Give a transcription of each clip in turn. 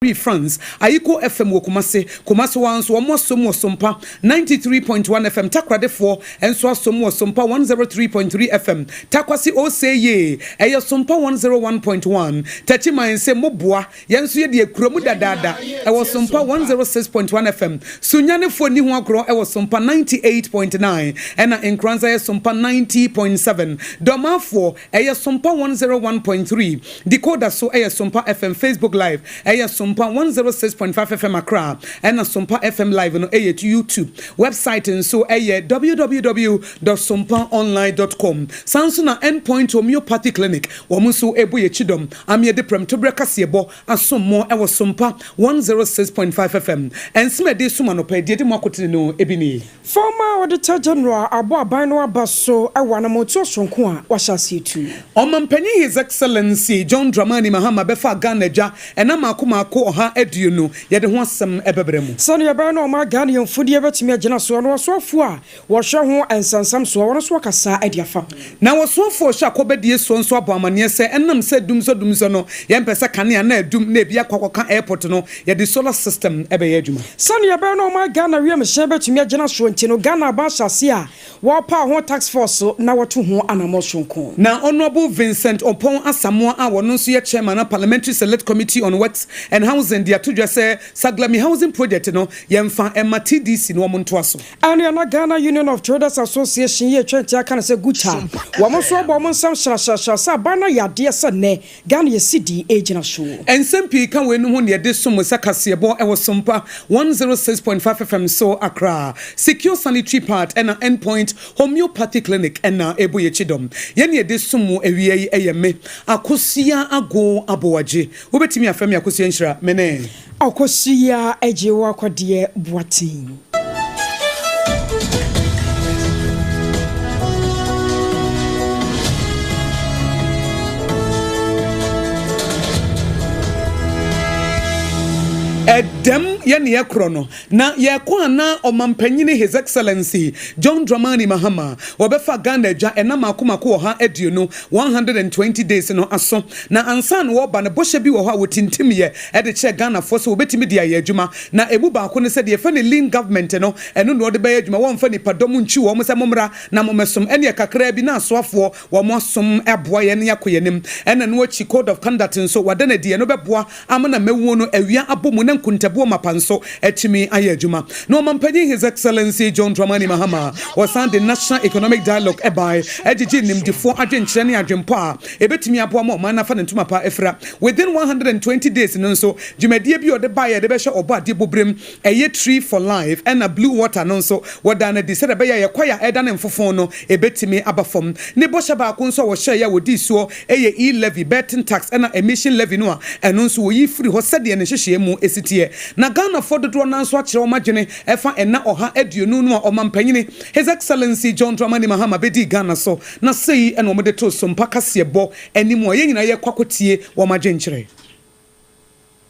France, Ayiko FM wo Kumase wanso omo somo Sompa 93.1 FM takrade 4 enso somo Sompa 103.3 FM takwasi oseye eya Sompa 101.1 tachi manse moboa yenso ye de akuromu dadada ewo Sompa 106.1 FM sunyane fo ni ho akro ewo Sompa 98.9 ena enkranza ye Sompa 90.7 domafo eya Sompa 101.3 decoder so eya Sompa FM Facebook live eya Sompa 106.5 FM Accra and Sompa FM live on YouTube website and so www.sompaonline.com Sansuna endpoint homeopathy clinic womuso eboye chidom amye de prem to breka siebo asom mo ewo Sompa 106.5 FM and smede suma no pe de makotene no ebini former auditor general Aboagye no abaso ewa na moto sonko a wahase tu omampanyi his excellency John Dramani Mahama befa Ghana ena mako oha eduno yede ho asem ebebremu sane yeba na oma Ghana yemfudie betimi agina so no soafo a wo hwe ho ensansam so wo so kasa adiafa na wo soafo hwe akobedie so nso aboamane se enam se dumso no yempese kane na adum na ebia kwakwaka airport no yede solar system ebe adwuma sane yeba na oma Ghana wiem hye betimi agina so ntino Ghana ba hyase a wo pa ho tax force na woto ho anamo sonko na honorable Vincent Opon Asamoah a wono nso ye chairman na parliamentary select committee on works and housing dia to just say Saglami housing project no yemfa emma TDC no omonto aso and na Ghana Union of Traders Association ye twenti aka na say gucha wo so bo mo nsam hra sa bana yade se ne Ghana ye CD agina show ensempii kan we no ho ne de som sakasebo e wo Sompa 106.5 FM so Accra secure sanitary part and endpoint homeopathy clinic and na eboye chidom ye ne de som ewie eyeme Akosua Aboagye wobetimi afam Akosua nshira mene Akosua Kodie Boatin Edem yene yakrono na yakwa na omampanyine his excellency John Dramani Mahama obefa Ghana ja enama akomako ha eduno 120 days no aso na ansan wo ba na boshe bi wo ha wotintim ye e de che Ghana fo so obetimi dia ye adwuma na ebu ba ko ne se de fa ne lean government no eno no de ba ye adwuma wo mfa ni padom nchi wo mo se momra na momesom ene kakra bi na asoafo wo mo som eboa ye ne yakoyenim ene no chi code of conduct so wadana die no beboa amana mewu no awia abomu ne nkuntabo mapanso etimi ayejuma no mampani his excellency John Dramani Mahama was on the national economic dialogue ebai ejiji nimdifo adwenkyere ne adwempo a ebetimi aboa ma man afa ntuma pa efra within 120 days no so jumedie bi ode baye de be hwe obo ade bobrem eye tree for life and a blue water no so wadana de sede be ya kwaya eda ne mfofon no ebetimi abafom ne bosha ba ko nso wo hye ya wodi suo eye e-levy betting tax and emission levy no a eno nso wo yi free ho sede ne hyehyɛ mu esitie na Ghana for dodo na nso akire omagene efa ena oha eduonu no a omampanyine his excellency John Dramani Mahama bedi Ghana so na sei ena omode to Sompa kasebo enimo ye nyina ye kwakotie wo magenkyere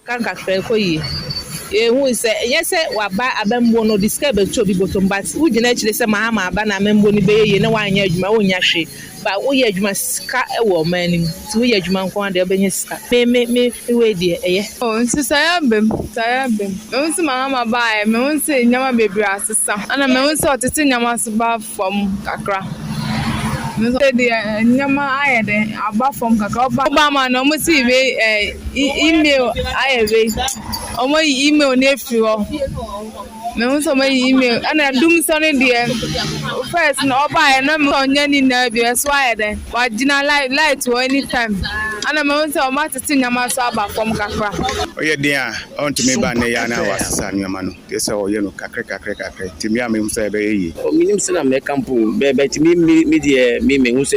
kanka koyi hu se yese waba abembo no describe to bi bottom but ugina kire se Mahama aba na membo ni beye ne wanya adwuma wonya hwe ba wo ye adwuma ska ewo manim ti wo ye adwuma nko ade obenye ska me we die eye nsi sayabem nsi Mahama ba me nsi nyama bebre asesa ana me nsi otete nyama so ba fam kakra nsi de nyama ayede aba fam kakra oba ma no mo si be email ayebe omo email na efi ho me nso my email ana dum so ne de first na oba e na me onya ni na bi so ayede wagina light to anytime ana me nso o matete nyama so aba fam kakra oye dia on to me ba na ya na wasasa nyama no kese oye no kakre timi am nso ebe yi o minim se na me campo be timi me de me nso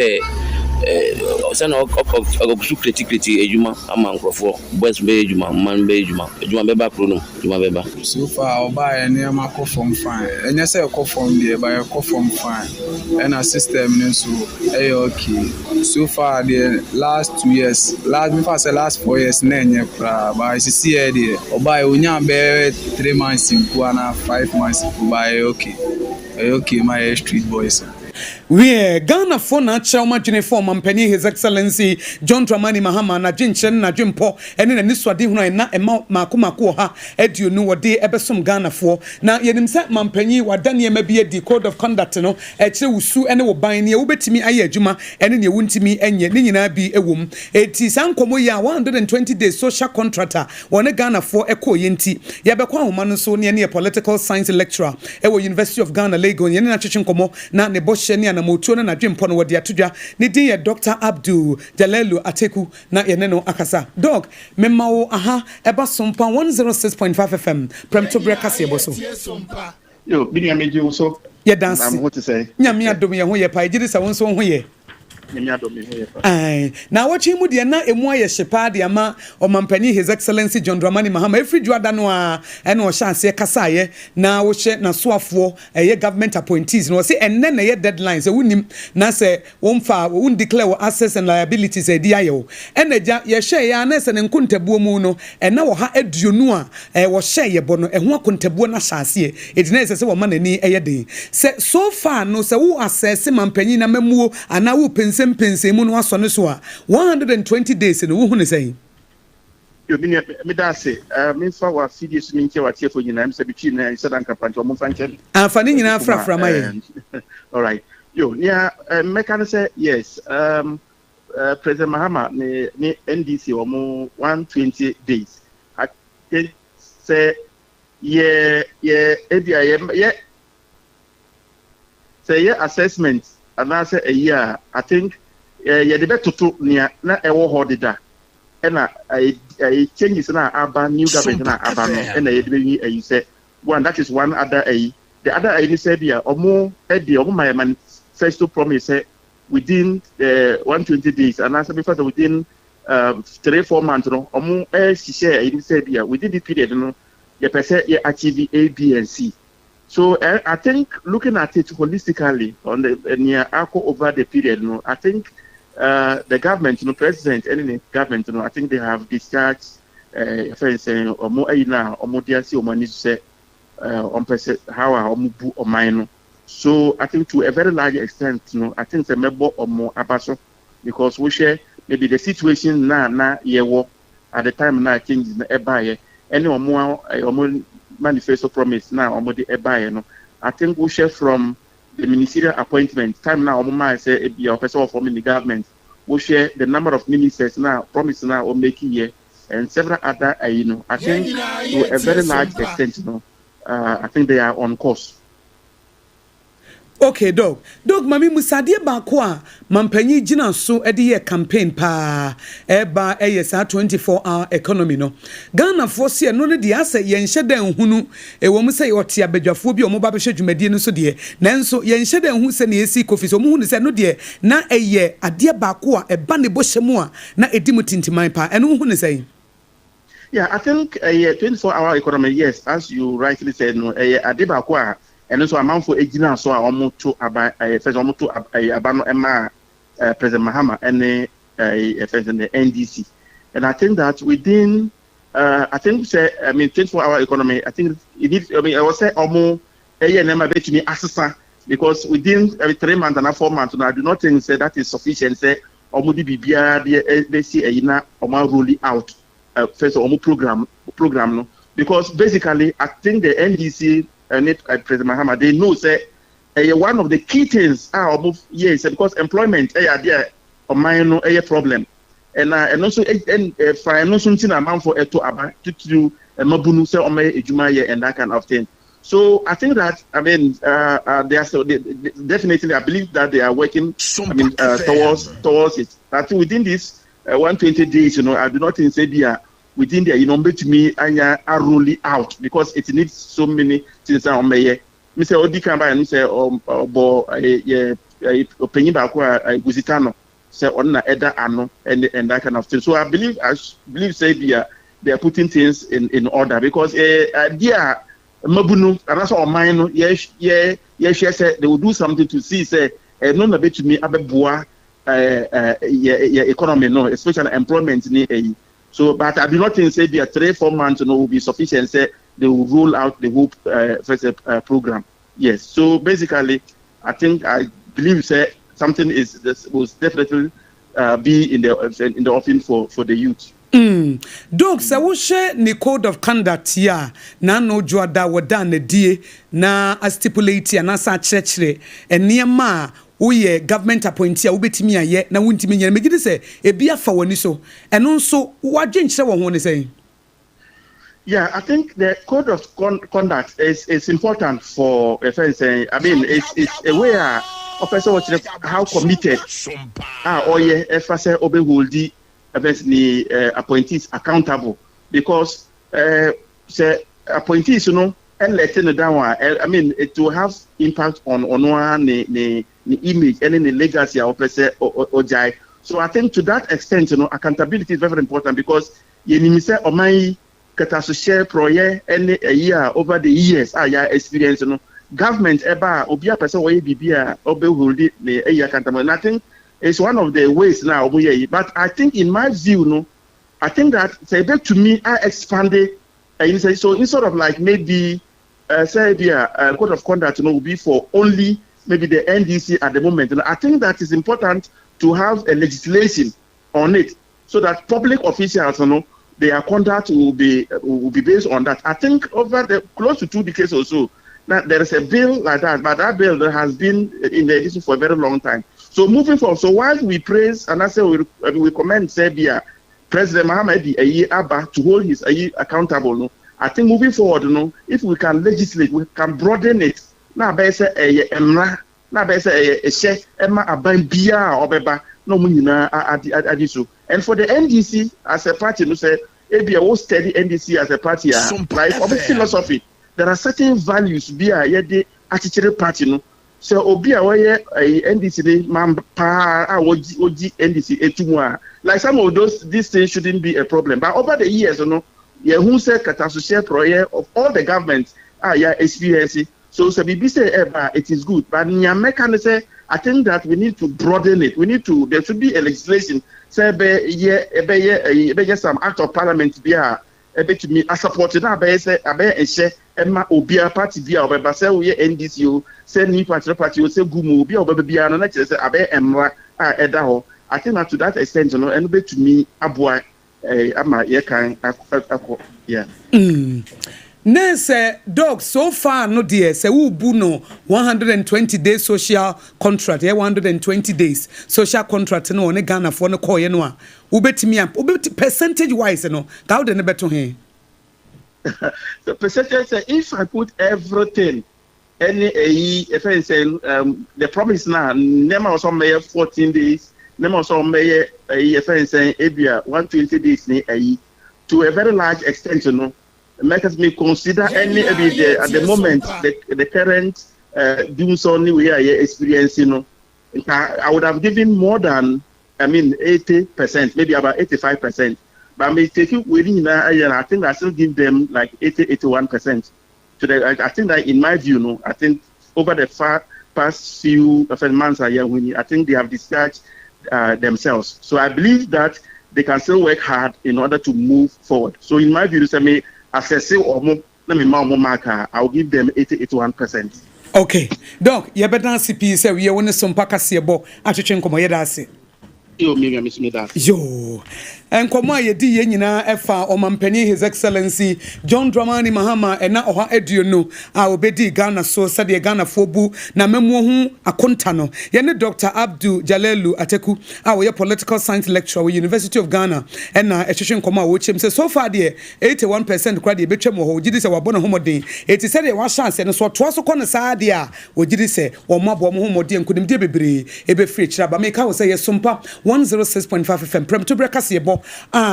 sana Akosua critically ejuma ama nkrofo boys be ejuma man be ejuma be ba pro no ejuma be ba so far oba ene ma ko form fine enye say ko form dey ba ko form fine and our system no so okay so far the last 2 years last 4 years na enye pra ba see here dey oba onya be 3 months in Kuana 5 months by okay my street boys We Ghana for na chairman uniform mampani His Excellency John Dramani Mahama na Jinchen na Jimpo ene na niswade hunu na ema makomako ha eduonu wode ebesom Ghana for na yenim se mampani wadane ema bi di code of conduct no ekire wusu ene wo ban ne wobetimi aye adwuma ene ne wuntimi enye ne nyina bi ewom eti sankomo ya 120 days social contractor wone Ghana for ekoye nti yebekwa ahoma no so ne political science lecturer ewo University of Ghana Lagos yene na chichenkomo na ne boshe ne na motuo na dwempo no wode atodwa ne din ye Dr. Abdul Jalelu Ateku na yene no akasa dog memawo aha eba Sompa 106.5 FM premto breakase eboso yo binia meji so ye dance I'm what to say nyame adom ye ho ye pa gidi sa wonso ho ye na wachi mu de na emu aye hyepa de ama omampani His Excellency John Dramani Mahama every juada no a ene o chance kasa ye na wo hye na soafo eye government appointees no say enne na ye deadlines wunim na say wonfa won declare wo assets and liabilities e di ayo eneja ye hye ya na se ne nkontabuo mu no ena wo ha aduonu a wo hye ye bo no eho akontabuo na chance e di na se wo manani eye den se so far no se wo assess mampani na mamuo ana wo pense mu no aso ne so a 120 days no wo hu ne say yo bi me da say me fa wa CDS mi nke wa tie fo nyina me se bi twi na se dan kapanti o mo fa nche afani nyina frafra maye all right yo nia me kan say yes President Mahama ne NDC o mo 120 days I think say ye say assessment and I say a year I think ye de betoto nia na ewo hodida na changes na aba new government na aba no na ye de be say one that is one other the other ni say bia omo my manifesto promise say within 120 days and I say before within 3-4 months no omo share ni say bia within the period no ye pese ye achieve A, B and C. So I think looking at it holistically on the near over the period, no, I think the government, president, any government, I think they have discharged or more now or more DRC or money say on how or mubu or mine. So I think to a very large extent, I think the member or more abaso because we share maybe the situation now year at the time now changes the buyer any or more manifesto promise now omodi ebaye no I think we share from the ministerial appointment time now omoma say be a person from the government we share the number of ministers now promise now or making year and several other I think to a very large extent I think they are on course. Okay, dog mami musade ba ko a mampanyi gina so e de campaign pa eba sa 24-hour economy no Ghana for se no ne de asa ye nhye dan hunu e wo mu se yote abadwafo bi o mo ba be hwedwumadi no so de nanso ye nhye dan hu se ne esi kofi so mo hu ne se no de na eye ade ba ko a eba ne bo hyemu a na edi mu tintiman pa eno hu ne se. Yeah, I think a 24-hour economy, yes, as you rightly said, no ade ba ko a and so amount for ejina so almost to about first almost to abano emma President Mahama and the NDC, and I think that within I think say 24-hour economy I think it needs I would say almost a year never bet me assessor because within 3 months and 4 months I do not think say that is sufficient say almost the BBR they see a rolling out first almost program no because basically I think the NDC and President Mahama, they know say one of the key things yes because employment there or minor a problem and also financial amount for to do mabunu say ejuma and that kind of thing. So I think that they are definitely I believe that they are working towards it. I think within this 120 days I do not think say they are within there, to me, are rolling out because it needs so many things on me. Mr. Odi Kamba and say, opinion about Guzitano, say on Eda Ano and that kind of thing. So I believe say they are putting things in order because dear Mabunu and that's all mine. Yes, say they will do something to see say no bit to me abeboa economy no, especially employment ni. So, but I do not think say there 3-4 months will be sufficient. Say they will roll out the whole first program. Yes. So basically, I think I believe say something will definitely be in the offing for the youth. Dog se wo hwe ni code of conduct ya na no joada woda na die na a stipulate ya na sa kyerɛkyerɛ enema woyɛ government appointee a wobetimi ayɛ na wontimi nyɛ megide sɛ ebi afa wani so ɛno nso wadwe nkyerɛ wo ho ne sɛ. Yeah, I think the code of conduct is important for a friend saying. I mean, it's a way officer watching how committed or yeah, if I say obeholdi the appointees accountable because say appointees and letting it down. I mean, it will have impact on one the image and the legacy of officer or jai. So I think to that extent, accountability is very important because you say my Akosua Kodie any a year over the years experience government obi a person wey bibia obeholdi the accountable. And I think it's one of the ways now but I think in my view I think that say back to me I expanded so instead of like maybe say the code of conduct will be for only maybe the NDC at the moment. And I think that is important to have a legislation on it so that public officials their conduct will be based on that. I think over the close to 2 decades or so, that there is a bill like that, but that bill has been in the issue for a very long time. So moving forward, so while we praise and I say we commend Serbia, President Mohamed Abba to hold his accountable. I think moving forward, if we can legislate, we can broaden it. Now, be say emra, now be say she emma abambia obeba. No adiso. And for the NDC as a party, you say, maybe a steady NDC as a party, like of philosophy. There are certain values be a the attitude party. So obi a NDC man pa oji NDC etumwa. Like some of these things shouldn't be a problem. But over the years, who say Akosua Kodie of all the governments experience. So BB say it is good. But Nyameka say I think that we need to broaden it. There should be a legislation. Say, some act of parliament be to me. I support it. I say, Emma Obia party be our but say we NDC, say new party say Gumu be our baby and next say Abe Emma Edaho. I think that to that extent, and be to me Aboagye Ama Yekan yeah. Nese dog so far no dear se ubu no 120 days social contract 120 days social contract no ne Ghana for no call no a ubeti percentage wise no how de ne beto he. The percentage say if I put everything any if I say the promise now never also may 14 days never also may if I say ebia 120 days ni to a very large extent make us consider any at the moment the current doing so we are experiencing. I would have given more than 80%, maybe about 85%. But I may take it within I think I still give them like 81%. So I think that in my view, I think over the past few months I think they have discharged themselves. So I believe that they can still work hard in order to move forward. So in my view, I'll give them 81%. Okay. Doc, you better CP say we want some pakasiebo atwetwe nkomo yedase. Yo. Enkomo yedi ye nyina efa omampani His Excellency John Dramani Mahama ena oha edu no a obedi Ghana so sade Ghana fobu na memo hu akonta no ye ne Dr. Abdul Jalelu Ateku a we political science lecturer with University of Ghana ena ehwehwe nkomo a wo chem say so far there 81% kwa de betwem ho gidi se wabona homoden eti se de wa chance no so to so kono saa de a wo gidi se wo mabo mo homoden nkunim de bebre ebe free chira ba make how say yes Sompa 106.5 FM prem to breakfast yebo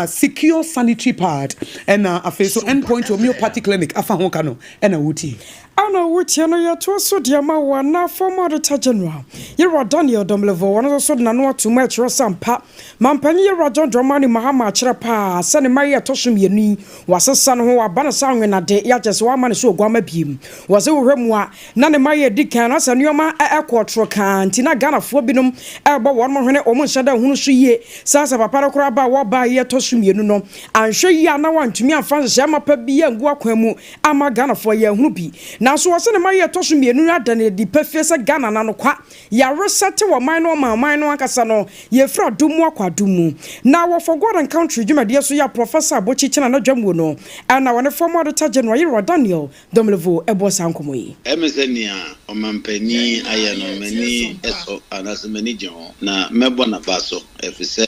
secure sanitary pad and afeso endpoint homeopathic clinic afa honka no and wuti ana wuti no ya to so de ma wa na former auditor general Yero Daniel Domlevo one so na no to match Sompa mampani Yero John Dramani Mahama kire pa sane maye toshum yenu wasesa no ho aba na sanwe na de ya jese wa ma ne so ogwama biem wase wo hwemu a na ne maye dikan na sanuoma ekotro kan tina Ghana fo binom ebo won mo hwene o mo nhyada hunu so ye sasa papa no kora ba wo ba ye to so mienu no anhwe yi ana wantumi amfa hye amapa bi ye ngu akwan mu ama Ghana fo ye hunu bi na so wo se ne ma ye to so mienu adane di pefie se Ghana na no kwa ya resete wo man no akasa no ye fra dumu akwadumu na wo for God and country dwumade so ya professor Abochichina na dwamwo no ana wone former auditor general Yerwa Daniel Domlevo ebo sankomo yi emesenia omampani aya no mani eso anasemani jon na mebo na baso efise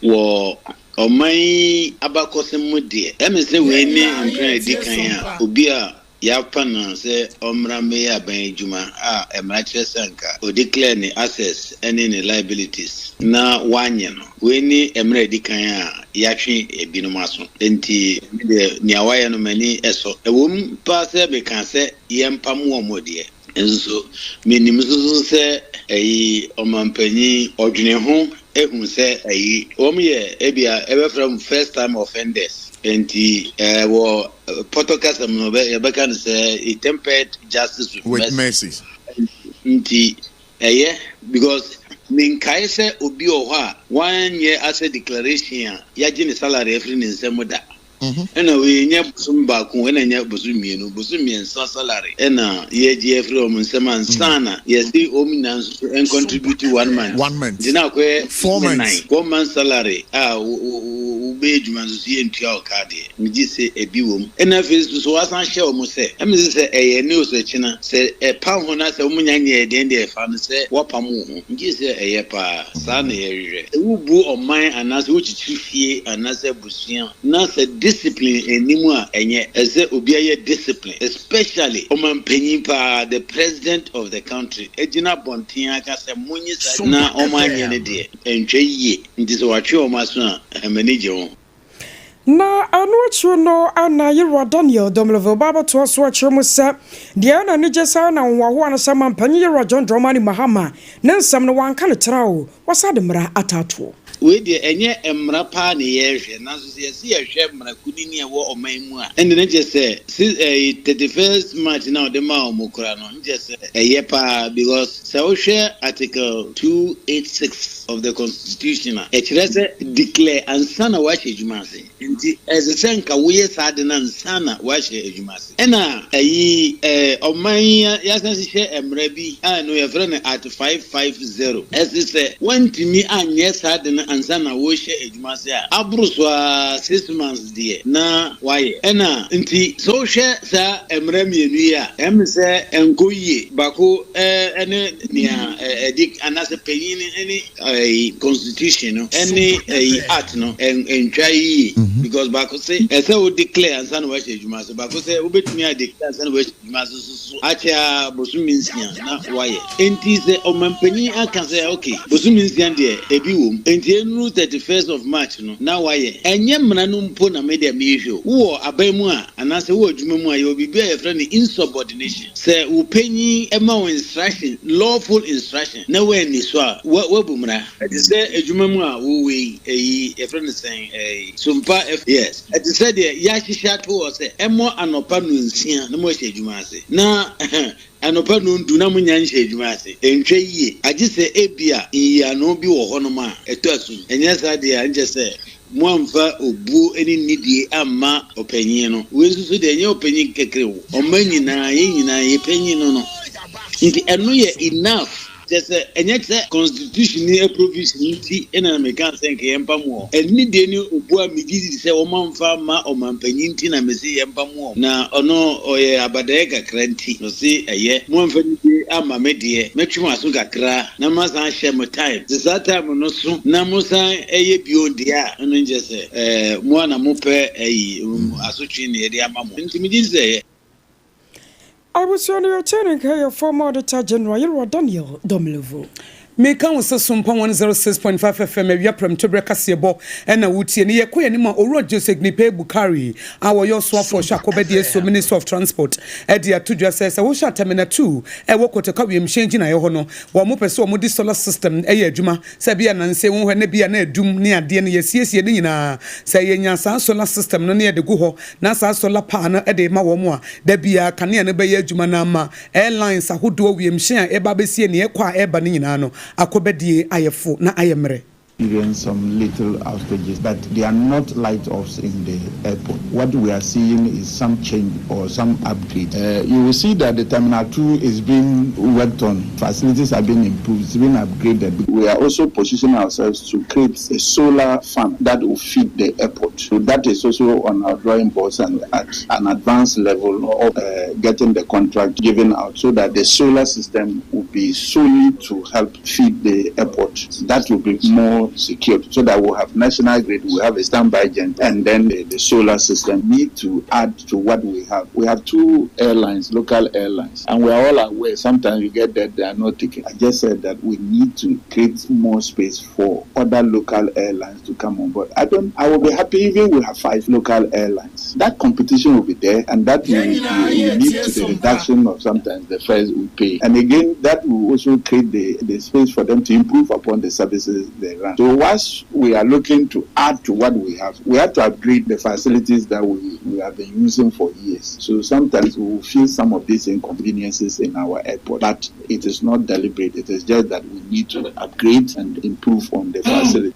wo omai abakosem de emese we ni mpre dikan a obi a ya pana se omra me ya ban juma a emrache sanka o declare ni assets and any liabilities na wanye no we ni emra dikan a ya twe ebinom aso enti de ni awaye no mani eso ewom pa se be kan se yempam wo modie enso minim so se eyi omampani odwene ho ehun se eyi omye ebia ebe from first time offenders enti wo podcast no be can say tempered justice with mercy enti because min kai se obi o ho a 1 year as a declaration ya gine salary every nsem da ena we nya busum ba ku ena nya busum mienu busum mien salary ena ye je every o nsem ansana yes the ominance and contribute 1 month dina ko 4 months salary be juma so ye ntua o kade mi ji se ebi wom ena face so wasan hye o mo se emi se ne o so china se pa ho na se o munya nya de de fa no se wopam ho mi se pa sa na ye hwehwe e bu o man anase wo chichifie anase busuan na se discipline enimu a enye eze obi aye discipline especially o man panyin pa the president of the country ejina bontin aka se munyi sa na o man ye ne de entwe yie ndi so watwe o maso a manage na anu no ana Yerwa Daniel Domlevo baba to so achimusa de ana ni jesa na nwaho an sama mpanyi Yerwa John Dramani Mahama na nsam no wanka ne trawo wasade mra atato we de enye emra pa ne ye hwe na so ye si ye hwe mra kunini e wo oman mu a ende ne je se 31st March now de ma omukura no je se eye pa because se o hwe article 286 of the constitution e kire se declare ansana wa hwe jumase nti as a senka we sade na ansana wa hwe jumase ena ayi oman ya san si hwe emra bi a no ye frɛ ne at 550 as se wantimi anye sade na ansana wo hwe ejumase a abruswa 6 months die na waye ena nti so hwe sa emra mienu ya emse enkoyie bako ene nia edik anase penyin ene constitution no ene act no entwai because bako say ese wo declare ansana wo hwe ejumase bako say wo betumi a declare ansana wo hwe ejumase so acha bosuminsia na waye enti se omampenyin aka say okay bosuminsia die ebi wom enti enu 31st of March no na waye enye mna no mpo na media mehwe wo abamu a anase wo adwuma mu a ye obibi a ye friend insubordination say wo penyi ema wo instruction lawful instruction na we ni so a wo bumra ati say adwuma mu a wo we ye friend saying Sompa yes ati say de ya hihia to wo say emo anopa no nsia na mo hye adwuma ase na anopa no ndu na munya nhye adwuma ase entwe yie agi se ebia iya no bi wo ho no ma eto asu enye sa de a nje se muamfa obu eni nidie ama opanyin no wensusu de enye opanyin kekere wo omanyina ye panyin no nti eno ye enough just enye constitution ni provision nti ena American senke yempamo eni de ni obu amigidi se omamfa ma omampanyin nti na mesi yempamo na ono oye abadaye kakra nti no se eye muamfa ni ama medie metwum aso kakra na masan hye mo time this time no so na musan eye beyond a no nje se mo na mo pe asotwi ne ede ama mo nti mi dize I was on your turning here former auditor general Yerwa Daniel Domlevo Meka wo se Sompa 106.5 FM awia pram to brekasebo na wutie ne yekoye ne ma oro Joseph Nipe Bukari awo yo so afo Akobedi so Minister of Transport e dia tudwa se wo sha terminal 2 e wo koteka wiem shenji na ye ho no wo mo pese wo mo di solar system e ye adwuma se bia na nse wo hwe ne bia na adum ne ade ne yesiesie ne nyina se ye nya sa solar system no ne de go ho na sa solar power no e de ma wo mo a da bia kane ne be ye adwuma na ma airlines ahodo wiem shen e ba besie ne ye kwa e ba ne nyina no Akobedi ayefo na ayemre Experience some little outages, but they are not light-offs in the airport. What we are seeing is some change or some upgrade. You will see that the Terminal 2 is being worked on. Facilities are being improved, it's being upgraded. We are also positioning ourselves to create a solar farm that will feed the airport. So that is also on our drawing boards and at an advanced level of getting the contract given out so that the solar system will be solely to help feed the airport. So that will be more secure so that we'll have national grid, we'll have a standby gen, and then the solar system need to add to what we have. We have 2 airlines, local airlines, and we are all aware sometimes you get that they are not taking. I just said that we need to create more space for other local airlines to come on board. I will be happy even we have 5 local airlines. That competition will be there, and that will lead to the reduction of sometimes the fares we pay. And again, that will also create the space for them to improve upon the services they run. So whilst we are looking to add to what we have to upgrade the facilities that we have been using for years. So sometimes we will feel some of these inconveniences in our airport, but it is not deliberate. It is just that we need to upgrade and improve on the facility.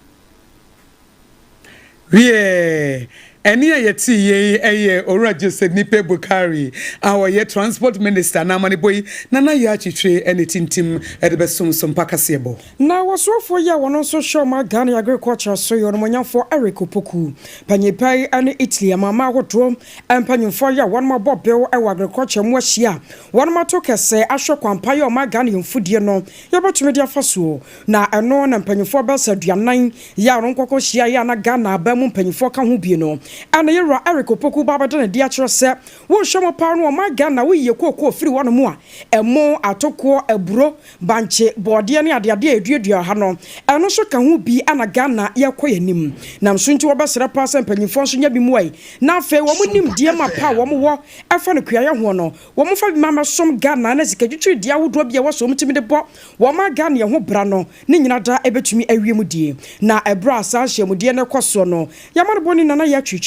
Yeah. Any ayeti ye ora Joseph Nipe Bukari our ye transport minister na mani boy nana ya chitre ene tintim edebesum Sompa kasebo na wasofo ya wono so show ma Ghana agriculture so yo no for Eric Opoku panyepai ane Italy mama wotro empanyemfo ya wono ma bobel e agriculture mu ahia wono ma to kese ahwe kwampa ya ma Ghana yemfudie no ya betumi dia faso na eno na empanyemfo be saduanan ya ron kokko hia ya na Ghana ba mu empanyemfo ka ho bi no ana yera Eric Opoku baba de dia kyerɛ sɛ wo hwɛmo pa no ma Ghana wo yie kokko firi wono mu a emo atoko aburo banche bode ne ade eduadua ha no ɛno so ka ho bi ana Ghana yakɔ yanim nam so nti wo bɛsrɛ pa sɛ mpanyimfo so nya bi mu ai na afei wo mu nim die ma pa wo mu wo ɛfa no kuaye ho no wo mu fa bi ma som Ghana na sika twitwi dia wodo bia wo so mutimi de bɔ wo ma Ghana ye ho bra no ne nyina da ebetumi awie mu die na ebra sa hye mu die ne kɔso no yamane boni nana ya twitwi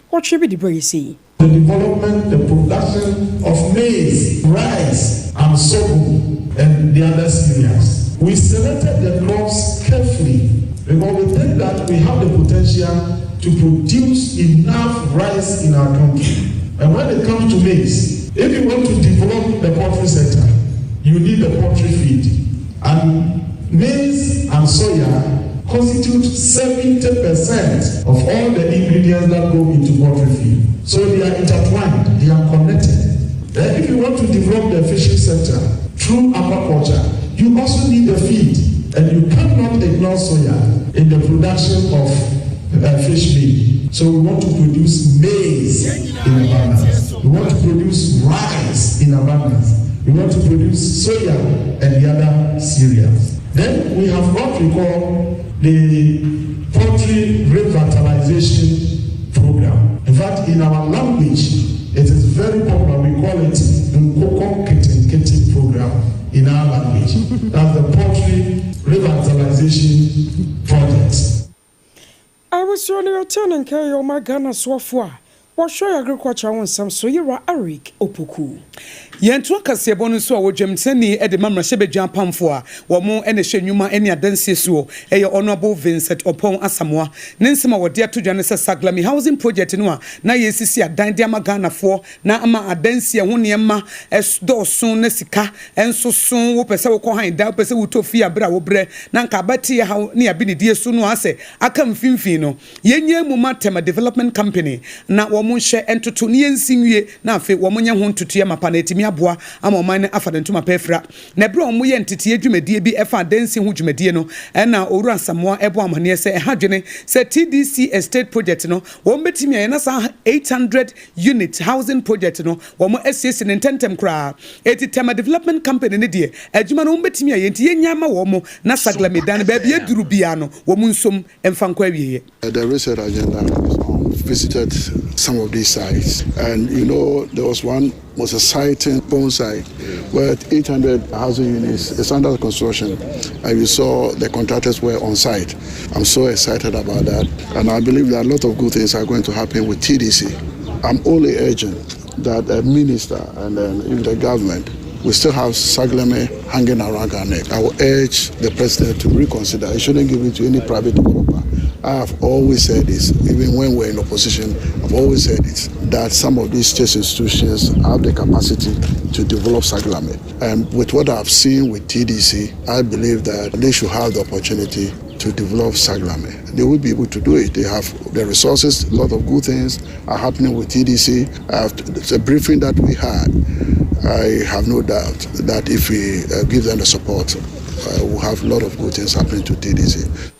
what should be the very say the development, the production of maize, rice, and sorghum, and the other cereals. We selected the crops carefully because we think that we have the potential to produce enough rice in our country. And when it comes to maize, if you want to develop the poultry sector, you need the poultry feed. And maize and soya constitute 70% of all the ingredients that go into poultry feed. So they are intertwined, they are connected. Then if you want to develop the fishing sector through aquaculture, you also need the feed. And you cannot ignore soya in the production of fish meal. So we want to produce maize in abundance. We want to produce rice in abundance. We want to produce soya and the other cereals. Then we have what we call the poultry revitalization program. In fact, in our language, it is very popular. We call it Nkoko Kitten program in our language. That's the poultry revitalization project. I was only returning to my Ghana Swafwa. What show agriculture on some so you are Eric Opoku. Yentu kasebo no so a wodwem sani e de mamra hye bedwan pamfo a wo mo ene hye nwuma ene adanse so e honorable Vincent Opon Asamoah ne nsema wode atodwane se Saglami housing project no a na yesisi adan de amagana fo na ama adanse ho ne ma esdoso na sika ensoso wo pese wo kɔ han da pese wo tofi abra wo bre na nka bati ha ne abi ne die so no ase aka mfimfin no yenye mu matema development company na wo mo hye entoto ne yensinwie na afi wo mo nya ho ntoto ma pa na etimi aboa ama man afa de ntoma pefra na bre omo ye ntete adwumadie bi efa dansi ho dwumadie no na oru Asamoah ebo amane se hadwene se TDC estate project no wo betimi ye na sa 800 unit housing project no wo mo SS ne tentem kra tema development company ne de adwuma no wo betimi ye nti ye nyama wo mo na Saglami dan ba bia duru bia no wo mo nsom emfa nkwa wiye. The research agenda visited some of these sites, and you know there was a site in Bonsai where 800 housing units is under construction, and we saw the contractors were on site. I'm so excited about that, and I believe that a lot of good things are going to happen with TDC. I'm only urging that a minister and then even the government we still have Saglami hanging around our neck. I will urge the president to reconsider. He shouldn't give it to any private developer. I have always said this, even when we're in opposition, I've always said it, that some of these state institutions have the capacity to develop Saglame. And with what I've seen with TDC, I believe that they should have the opportunity to develop Saglame. They will be able to do it. They have the resources, a lot of good things are happening with TDC. The briefing that we had, I have no doubt that if we give them the support, we'll have a lot of good things happening to TDC.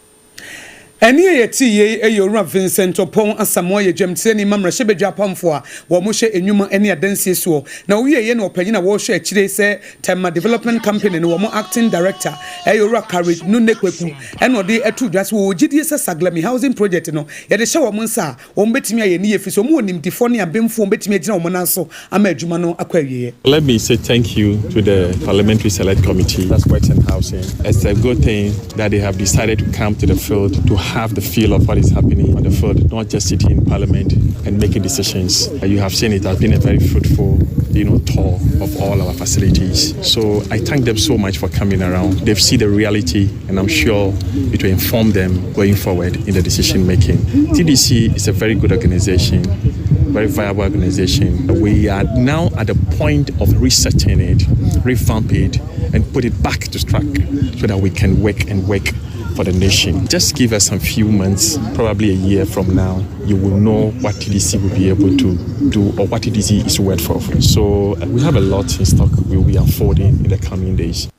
Eni yeti ye eyora Vincent Opon Asamoah ye Jemteni mamra shebe Japanfo a wo mo hye enwuma eni adansie so na wo ye na opanyina wo hye akire se Tema Development Company no wo mo acting director eyora Courage Nunekweku eno de etu dwase wo gidie se Saglami housing project no ye de hye wo mo nsa wo betimi aye ni yefi so mo onim difo ne abemfo betimi agina wo mo nanso ama adwuma no akwawie. Let me say thank you to the Parliamentary Select Committee that's works in housing. It's a good thing that they have decided to come to the field to have the feel of what is happening on the field, not just sitting in Parliament and making decisions. You have seen it has been a very fruitful, tour of all our facilities. So I thank them so much for coming around. They've seen the reality, and I'm sure it will inform them going forward in the decision making. TDC is a very good organization, very viable organization. We are now at the point of researching it, revamp it, and put it back to track so that we can work for the nation. Just give us some few months, probably a year from now, you will know what TDC will be able to do or what TDC is worth for. So we have a lot in stock we will be unfolding in the coming days.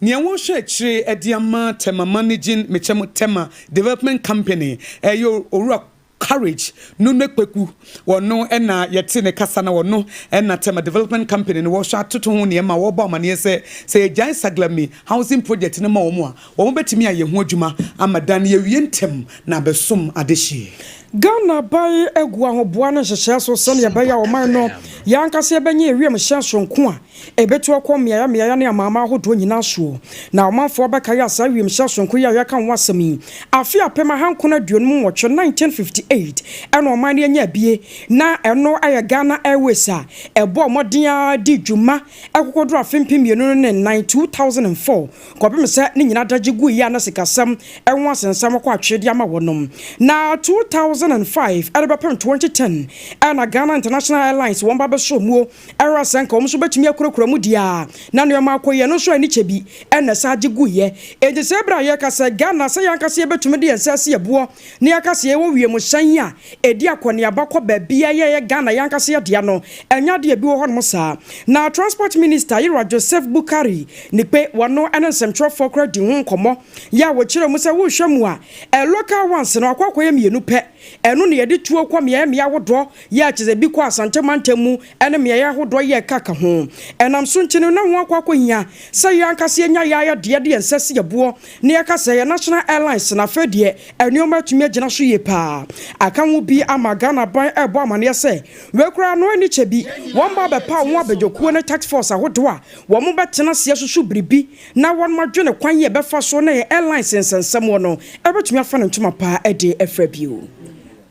Nia wo hwe akire ediama Tema managing mecham Tema Development Company eyo owura Courage Nunekweku wono ena yete ne kasa na wono ena Tema Development Company no wo hwa atoto ho ne ma wo ba mane se Ejai Saglami housing project ne ma wo mo a wo betimi aye ho adwuma amadan ye wie ntem na besom adehie. Ghana by egwa ho boa no hyehyɛ so sɛ ne bɛya wo man no yankase bɛnya ewiem hyɛ sonko a ebetu akɔ meaya ne amama ahodo nyina so na ɔmanfo bɛka ya sa wiem hyɛ sonko ya ka ho asɛm yi afi apema hankona aduonum wɔtwe 1958 ɛna ɔman ne nya bie na ɛno ayɛ Ghana Airways a ɛbɔ ɔmɔden di dwuma ɛkokodro afempem mienu ne 2004 kɔbem sɛ ne nyina dagye gu ya na sikasɛm ɛho asensɛm kɔ atwede ama wɔnom na 2005 Alabama 2010 and Ghana International Airlines one baba show muo era senka omso betumi akurokura mu dia na no makoye no so ani chebi and saje guye e se bra ye ka se Ghana se yanka se betumi de ensase yebo ne yaka se wo wie mu hyan a e di akone abakọ babia ye Ghana yanka se dia no enya de bi wo ho no sa na Transport Minister Yira Joseph Bukari ne pe wono ene nsɛmtwerɛ fokra di ho nkomo ya wo kire mu se wo hwɛ mu a local ones no akwakoye mienu pɛ enu ne yedi tuo kwa mia wodo ya chize bi kwa asante mantemu ene mia ya wodo ye kaka ho enam so nchene na ho akwa hia se yankase enya ya de ensese yebo ne yakase ya National Airlines na fedie enuoma tumi agina so ye pa aka ho bi ama Ghana ban ebo amane se wekura no ani chebi won ba be pa won abejokuo ne tax force ahodo a won mo betena se susu bribi na won madwene kwan ye befa so na airlines ensensem wo no ebetumi afa no ntuma pa ede efrabio.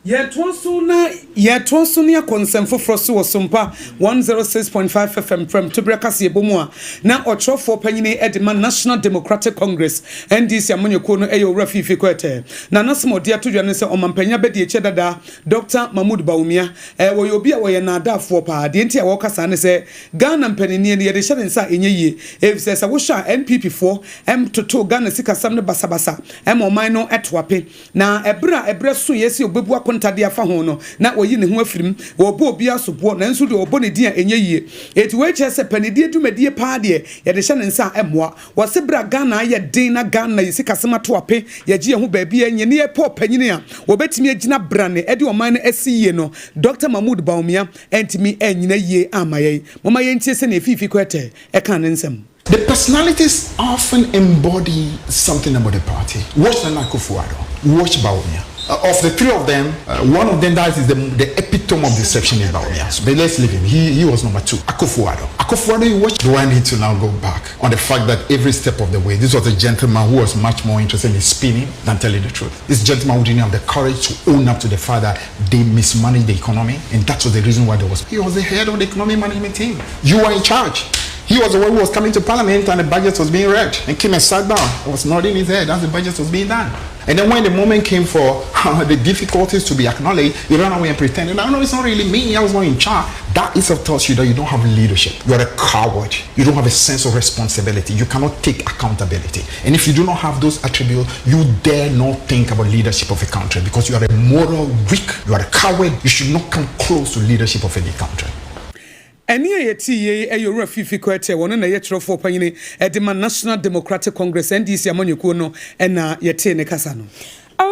Yetwonso ne akonsemfo froso wo Sompa 106.5 FM from Tubrekase Ebomua na otrofo panyine edema National Democratic Congress NDC amonyeko no eyo rafifi kwete na nasmode atodwane se omampanya bede eche dada Dr. Mahmoud Baumia wo yobi a wo ye na adafo pa de ntia wo kasa ne se Ghana mpanini ne ye de hye nsa enyeye efise se wo hwa NPP 4 toto Ghana sikasam ne basabasa oman no etoape na ebra so yesi obebu ntade afa ho no na oyi ne ho afirim wo bo obi asobo na nso de obo ne dia enye yie eti we che se panidie dumadie pa de ye de hye ne nsa emoa wo se bra Ghana ye den na Ghana yisi kasema to ape ye gi ho ba bia enye ne ye po panyine a wo betimi agina brane e de oman no asiye no Dr. Mahmoud Baumia entimi enyina yie amaye mama ye ntie se na efifi kwete e kan ne nsem. The personalities often embody something about the party. Watch Nana Akosua, watch Baumia. Of the three of them, one of them that is the epitome of deception is Baumia. So, but let's leave him. He was number two. Akosua, you watch. Do I need to now go back on the fact that every step of the way, this was a gentleman who was much more interested in spinning than telling the truth. This gentleman who didn't have the courage to own up to the fact that they mismanaged the economy, and that was the reason why he was the head of the economic management team. You are in charge. He was the one who was coming to Parliament and the budget was being read. And came and sat down. It was nodding his head as the budget was being done. And then when the moment came for the difficulties to be acknowledged, he ran away and pretended, no, it's not really me, I was not in charge. That itself tells you that you don't have leadership. You're a coward. You don't have a sense of responsibility. You cannot take accountability. And if you do not have those attributes, you dare not think about leadership of a country because you are a moral weak. You are a coward. You should not come close to leadership of any country. Any ATA Euro Fifi Quete, one and a yetro for Payne at the National Democratic Congress and DC Amonyokuno and Yete Nekasano.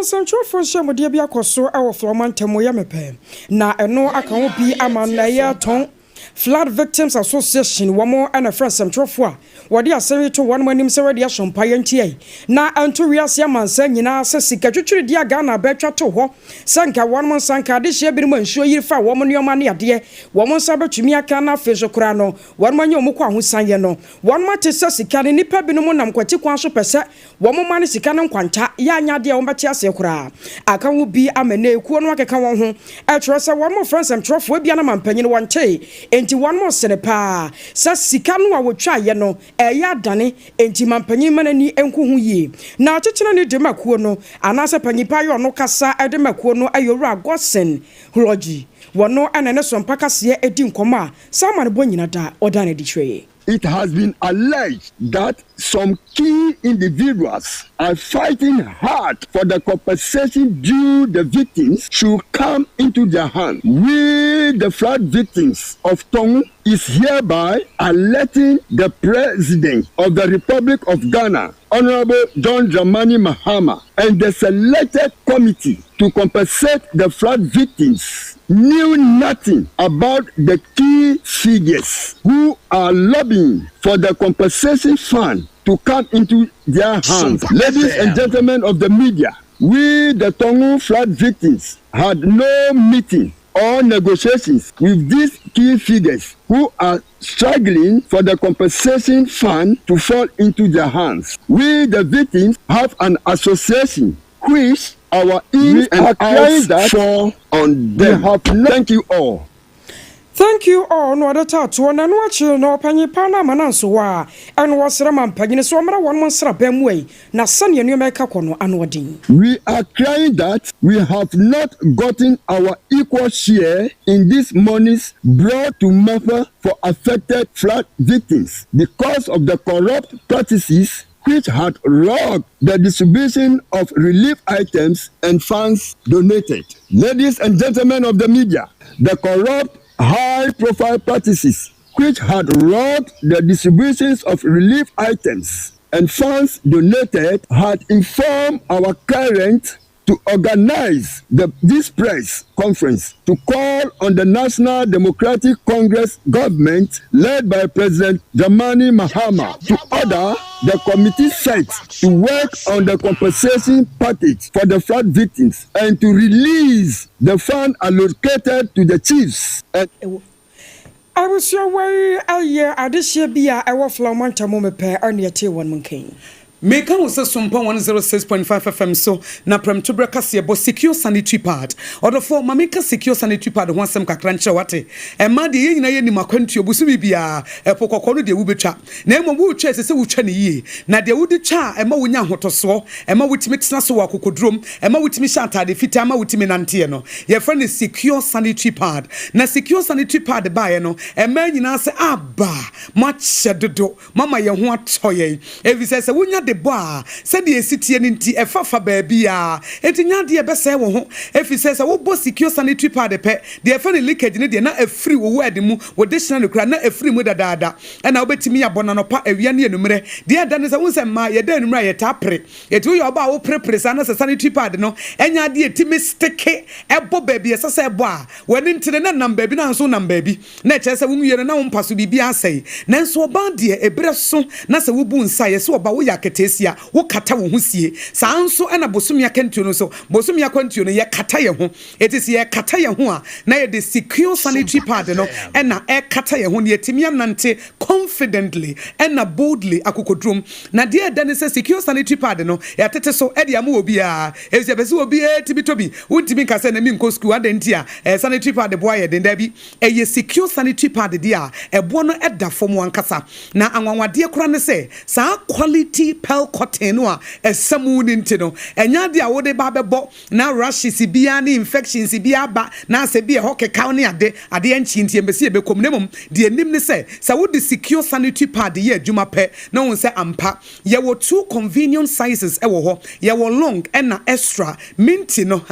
Central for Shamodia Akosua, our Floman Temoyamepe. Na eno account be Amanaya Tong. Flood Victims Association, one more and a friend Central for. What they are saying to one when him say they are Sompa NTA. Na Anturia Siaman saying, says Sikaju dia Ghana betra to ho. Sanka one month sanka this year be show you for woman your money at dear. Woman saber to me a cana fish crano. One man your mukwa who sang no. One month is Sikan in Nipa Binomonam Quatikwanso percent. Woman man is Sikan Quanta, Yanya dia Ombatia Sekura. I can be a mene, Kuanwaka Kawan. I trust one more friends and trough will be an man penny one tay. Enti one more senepa. Says Sikanwa will try, no. Eya dane enti mampanyi manani enku hu yi na chechena ne demakuo no anase panyipa yo no kasa edemakuo no ayowura gosen hroji wono anane sompa kase edi nkoma sama ne bonyina da odane di twe. It has been alleged that some key individuals are fighting hard for the compensation due the victims should come into their hands. We, the flood victims of Tongu, is hereby alerting the President of the Republic of Ghana, Honorable John Dramani Mahama, and the selected committee to compensate the flood victims knew nothing about the key figures who are lobbying for the compensation fund to come into their hands. Ladies and gentlemen of the media, we, the Tongu flood victims, had no meeting or negotiations with these key figures who are struggling for the compensation fund to fall into their hands. We, the victims, have an association which our ins and outs fall on them. Thank you all. Thank you all. No other tattoo and watch you no penny pana manansoa and was Raman Pagin so mara 1 month bemway. Na son you make a kono anwadin. We are crying that we have not gotten our equal share in this money's brought to Mafa for affected flood victims because of the corrupt practices which had robbed the distribution of relief items and funds donated. Ladies and gentlemen of the media, the corrupt high-profile practices which had robbed the distributions of relief items and funds donated had informed our current to organize this press conference to call on the National Democratic Congress government led by President Dramani Mahama to order the committee set to work on the compensation package for the flood victims and to release the fund allocated to the chiefs. I was your way a year at this year be a Flomanta Momepe and your T1 monkey. Meka wo se Sompa 106.5 FM so na prem to breka se bo secure sanitary pad odofo mameka secure sanitary pad ho asem kakra nche wate e ma de yina ye ni makwantu obusu bibia e pokokoro de wo betwa na emo wo twa se wo twa ne yie na de wo de twa e ma wo nya hotoso e ma wotimi tena so wa kokodrom e ma wotimi sha atade fita ma wotimi nante no ye friend is secure sanitary pad na secure sanitary pad ba ye no e ma nyina se aba ma chedodo mama ye ho atoye e vi se wo nya de boa said the city and inti efafa baby a etinya de be se wo ho efi se wo bo secure sanitary pad pe de efa ne leakage ne de na afiri wo word mu wo dishna ne kura na afiri mu dadaada na obetimi abona no pa awia ne enumre de ada ne se wo se ma ye da enumre ye tapre etu yo ba wo prepare sa na sanitary pad no enya de etimi steke ebo baby se se ebo a wani ntine na number bi na so number bi na che se wo nwie na wo mpaso bibia asai na nso oba de ebre so na se wo bu nsa ye se oba wo yakete tiesia wo kata wo husie saa nso na bosomia kantuo no so bosomia kantuo no ye kata ye ho etisi ye kata ye ho a na ye de secure sanitary pad no na e kata ye ho ne yetimi anante confidently na boldly akokodrum na de da ne se secure sanitary pad no ya tete so e de am obi a esi bese obi tibitobi wontimi nka se na mi nko school adenti a sanitary pad boy ye den da bi ye secure sanitary pad de a ebo no eda fom wankasa na anwanwade kora ne se saa quality pearl cotton no a esamu ni ntino enya de a wo de ba bebo na rashes bia na infections bia ba na se bia hokeka ne ade enchi ntie mbese be komnemum de enim ne se sa wo de secure sanitary pad ye adwuma pe na won se ampa ye wo two convenient sizes e wo ho ye wo long na extra minti no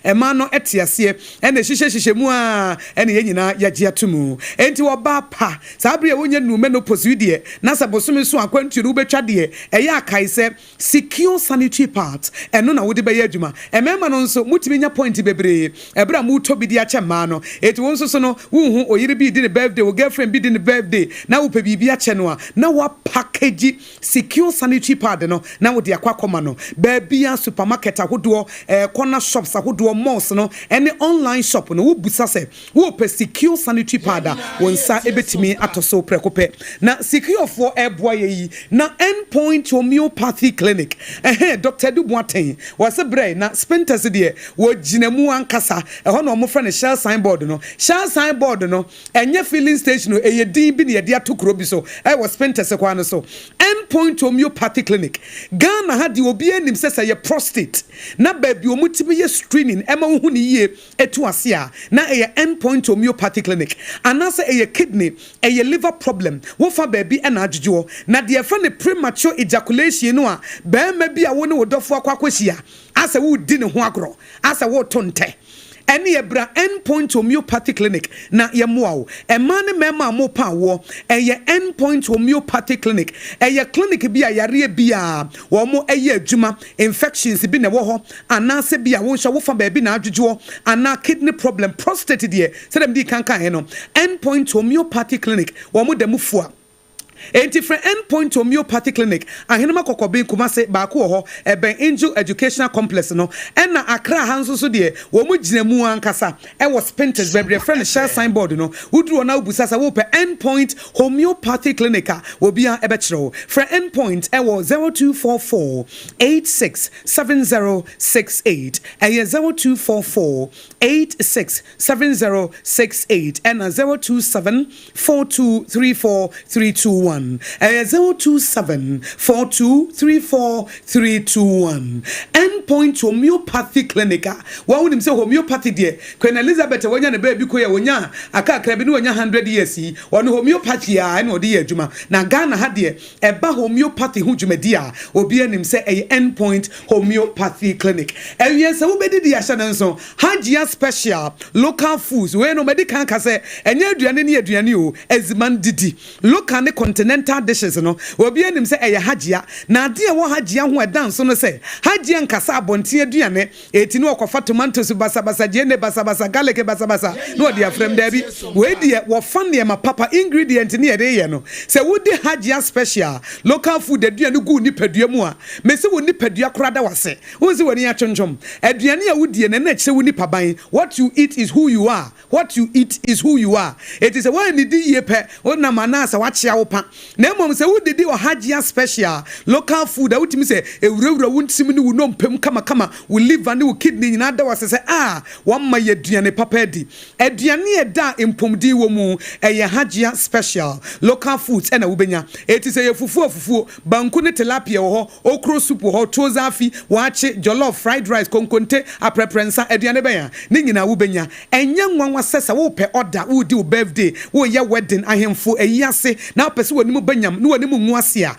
ema no etiase na hihye mu a na ye nyina ya gia tumu enti wo ba pa sa bre wonya nume no posudie na sa bosome so akwantu betwa de eye akai se secure sanitary pads eno na wode be ye adwuma emema no nso mutimi nya point bebre ebra mu to bi di ache ma no eti won so no wuhu oyire bi di ne birthday wo girlfriend bi di ne birthday na wo pe bi ache no a na wa package secure sanitary pad no na wo de akwa no ba bia supermarket ahodo corner shops ahodo malls no any online shop no wo busa se wo pe secure sanitary pad won sa ebetimi atoso prekope na secure for Aboagye yi na endpoint homeopathy clinic Dr. Duboaten was a brain na spenters de wo ginemu ankasa no mo friend share signboard no enye filling station no din bi ne de atokro bi so was spenters kwa no so endpoint homeopathy clinic Ghana ha de obi anim sesa ye prostate na baby omutimi ye screening ema hu ni ye etu ase a na endpoint homeopathy clinic anase kidney liver problem wo fa baby na adwodwo na de fa ne premature ejaculation no a ba ma bi a wo ne wodofo akwakwahia asa wo di ne ho agro asa wo tonte any ebra endpoint homeopathy clinic na ye moa emane mema mo pa wo endpoint homeopathy clinic clinic bi a yare bia wo mo adwuma infections bi na wo ho anase bia wo hwa wo fa ba bi na adwodwo ana kidney problem prostate de se dem di kankan he no endpoint homeopathy clinic wo mo da mufua different endpoint homeopathy clinic ahenema kokobe kumase ba ko ho eben angel educational complex no na Accra hanso so de wo mu ginemu ankasa was spenters bebre friend share signboard no wudru na ubusasa wo pe endpoint homeopathy clinic wo bia ebechiro for endpoint was 0244 867068 0244 867068 and 027423432 027423432 endpoint homeopathy clinic wa wonim say homeopathy de Queen Elizabeth wonya ne baby ko ye wonya aka bi ne wonya 100 years yi wonu homeopathy a na odi adwuma na Ghana ha de eba homeopathy hu dwumadi a obi anim say endpoint homeopathy clinic ewie say wo bedi di ahya nso hajia special local foods we no medical ka say enye aduane ne aduane o eziman didi local ne continental dishes no obi anim say hajia na de wo hajia ho edan so no say hajia nkasa abonte aduane eti ne okofa tomatoes basabasa jene basabasa garlic basabasa no de afrem da bi we de wo fan ne ma papa ingredient ne ye no say wo de hajia special local food aduane gu ni padua mu a me se wo ni padua krada wase wo se woni atwonjom aduane a wo die ne na kire wo ni paban what you eat is who you are it is a one ni di ye pe wo na manasa wa chia wo pa na mom se wo didi o hajia special local food a wutimi se ewurawura wuntim ni wo nompem kama wo liver ni wo kidney nyina da wase se wo ma ye aduane papa di aduane e da empomdi wo mu hajia special local foods na wo benya it is a fufu banku ne tilapia wo ho okro soup wo ho tozafi waache jollof fried rice konkonte apreferensa aduane benya ni nyina wo benya enya nwanwa sesa wo pe order wo di wo birthday wo ye wedding ahemfo eyase na pese woni mu banyam no woni mu nwase a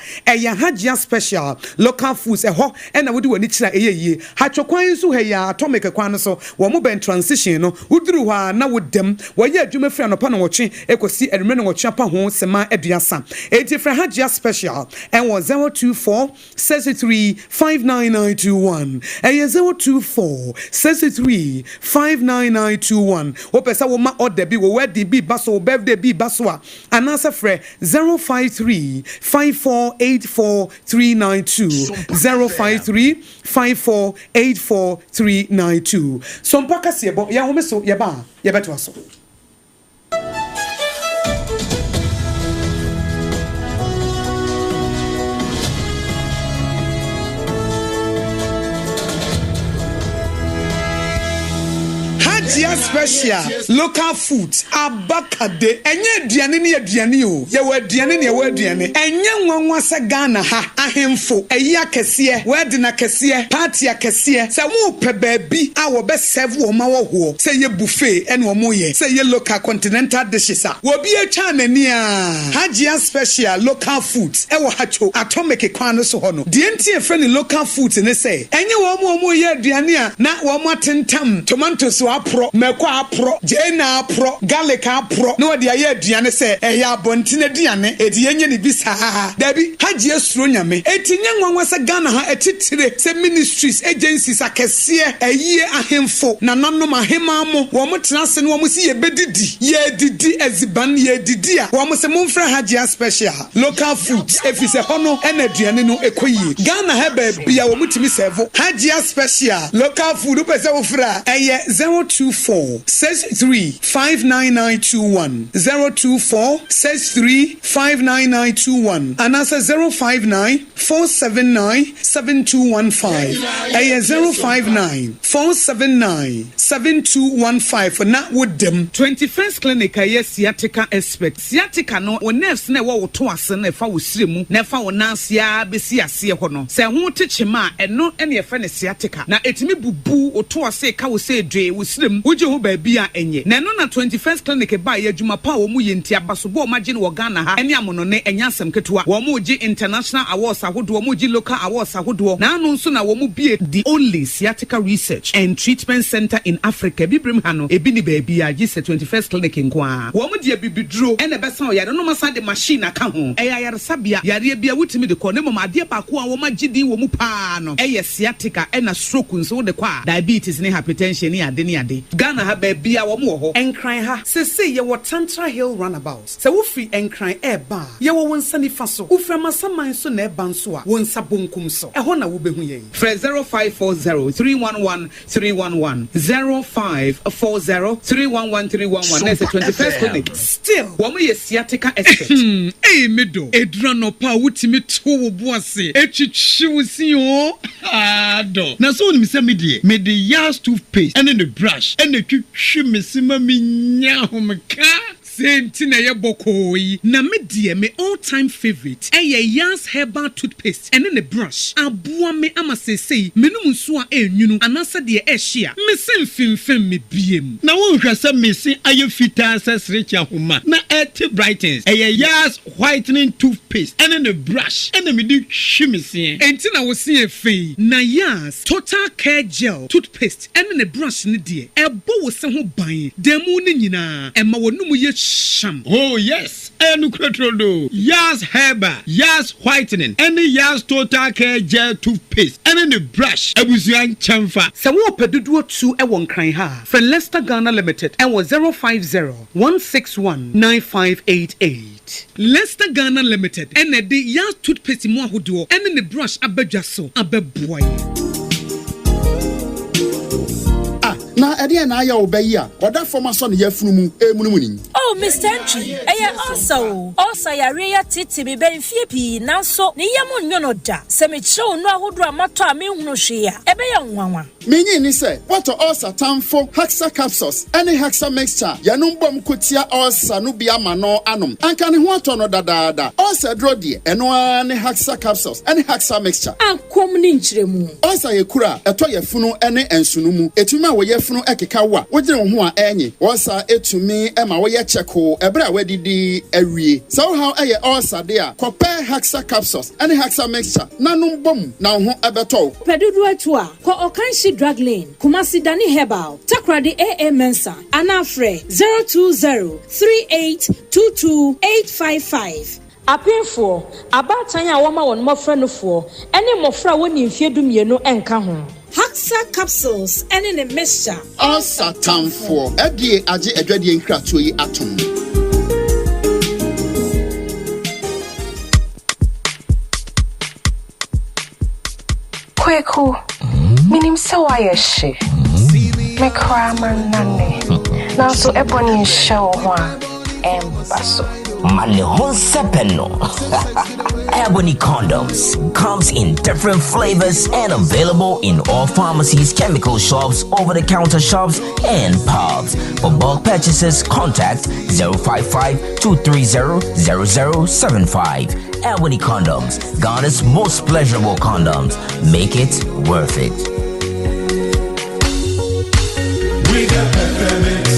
hajia special local foods ho na wo di woni kira eyeye hatwokwan so ya atomic kwan so wo mo ben transition no wuduru ha na wo dem wo ye adwuma fira no pa no wotwe ekosi erme no wotwe pa ho sema aduasa eti hajia special and was 024 63 59921 024 63 59921 wo pesa wo ma order bi wo wedding bi baso birthday bi baso a anasa frɛ 0 053 5484 392 053 5484 392 Sompa Kasiebo ya home so yeba yebeto aso. Hajia special local foods abakade enye aduane ne aduane o ye wa aduane ne wa aduane enye nwanwa se Ghana ha ahemfo eyi akese we na kese party akese se wo pe baabi a wo be serve wo ma wo ho se ye buffet ene wo mo ye se ye local continental dishes a wo bi atwa nani a Hajia special local foods e wo hacho atomic kwan so ho no de enti e friend local foods ne se enye wo mo ye aduane a na wo mo atentam tomatoes apro meko apro jena apro garlic apro no de aye aduane se eya abonti na aduane edi yenye ne bisa dabi Hajia suro nyame etinye nwanwa se Ghana ha etitire se ministries agencies akese eyi ahemfo na nanom ahema mo wo mo tenase no wo mo si ye bedidi ye didi eziban ye didi a wo mo se momfra Hajia special local foods efise hono ena aduane no ekoyi Ghana ha ba bia wo mo timi serve Hajia special local food pese wo fra eye 024 63 59921 024 63 59921 and answer 059 479 7215 059 479 7215 for not with them 21st clinic sciatica expert sciatica no o nerves na wo to ase na fa wo siremu na fa wo nansia besi ase ho no se ho techema eno ene fa ne sciatica na etimi bubu o to ase ka wo se dwe wo sirem uje ho baabi a enye na no na 21st clinic ba ya adwuma pa wo mu ye ntia baso bo ma gine wo Ghana ha ene amono ne enya asem ketewa wo mu gi international awards ahodo wo mu gi local awards ahodo na anu nso na wo mu bie the only sciatica research and treatment center in Africa bibrim ha no ebi ni baabi a gi se 21st clinic nkoa wo mu die bibiduro ene besa o yare no masa de machine aka ho yare sabia yare bia wutimi de ko ne mama ade pa ko a wo ma gidi wo mu pa no sciatica ena stroke nso de kwa diabetes ne hypertension ne ade Ghana ha baabi a wo mu ho enkran ha se ye wo Tantra Hill runabout se wo free enkran eba ye wo wonsani fa so wo frama saman so na eba nso a wo nsa bonkum so e ho na wo behu ye 0540 311 311 0540 311 311 na se 21st clinic still wo mu ye sciatica expert medo edra no pa wutimi to wo boase etwitwi wo si o ado na so ni se me yas toothpaste and the brush and the twitwi mesima minya homka senti na ye bokoi na me me all time favorite Yas herbal toothpaste and the brush aboa me ama sesei menum nso a enwunu anasa de ehia me semfimfem me biem na won hwese mesi aye fita sesrecha homa na eti brightens Yas whitening toothpaste and the brush and me di hwimese enti na wo se efei na Yas total care gel toothpaste and the brush ne de ebo wo se ho ban demu ne nyina ema wonum ye sham. Oh yes, Enukratrodo. Yas Herba, Yas Whitening, and the Yas Total Care Gel Toothpaste, and then the brush. Abusian Chamfa. So what peduo 2 1 crying ha. For Leicester Ghana Limited and was 050 161 9588. Leicester Ghana Limited and the Yas Toothpaste mo ahodo and then the brush abedwaso abeboy. Na ade na aya obayi a oda forma so ne yafunu mu emunum ni. Oh Mr. Entry also yare ya titi be benfie pi nanso ne yam nyo no da se me kire no ahodo amato a me hunu hwe a ebe ya nwanwa. Menyi ni se what ulcer tamfo Haxa capsules any Haxa mixture yanum bom kotia ulcer no bia ma no anom anka ne ho ato no dadaada ulcer dro de eno ne Haxa capsules any Haxa mixture akom ni nkyeremu ulcer yekura eto yefunu ene ensunu mu etuma wo yefunu ekeka wa wogire wo ho a enyi ulcer etumi ema wo ye cheko ebra wadidi awie so how eye ulcer de a kope Haxa capsules any Haxa mixture nanum bom na ho ebeto pedudu atu a ko okanshi drug lane Kumasi Dani Herbal Takradi AA Mensa Anafre 02038228555 Apinfo abatan ya woma won mofra no fo ene mofra woni mfiedu mienu enka ho Haxa capsules ene ne mixture ulcer tamfo edie age adwadie nkratoyi atom Kweku, minim se wa yeshe. Me kraman nane. Now so ebony show one embasso. Malehon sepeno. Ebony condoms comes in different flavors and available in all pharmacies, chemical shops, over-the-counter shops, and pubs. For bulk purchases, contact 055-230-0075. Ebony condoms, Ghana's most pleasurable condoms. Make it worth it. We got peppermint,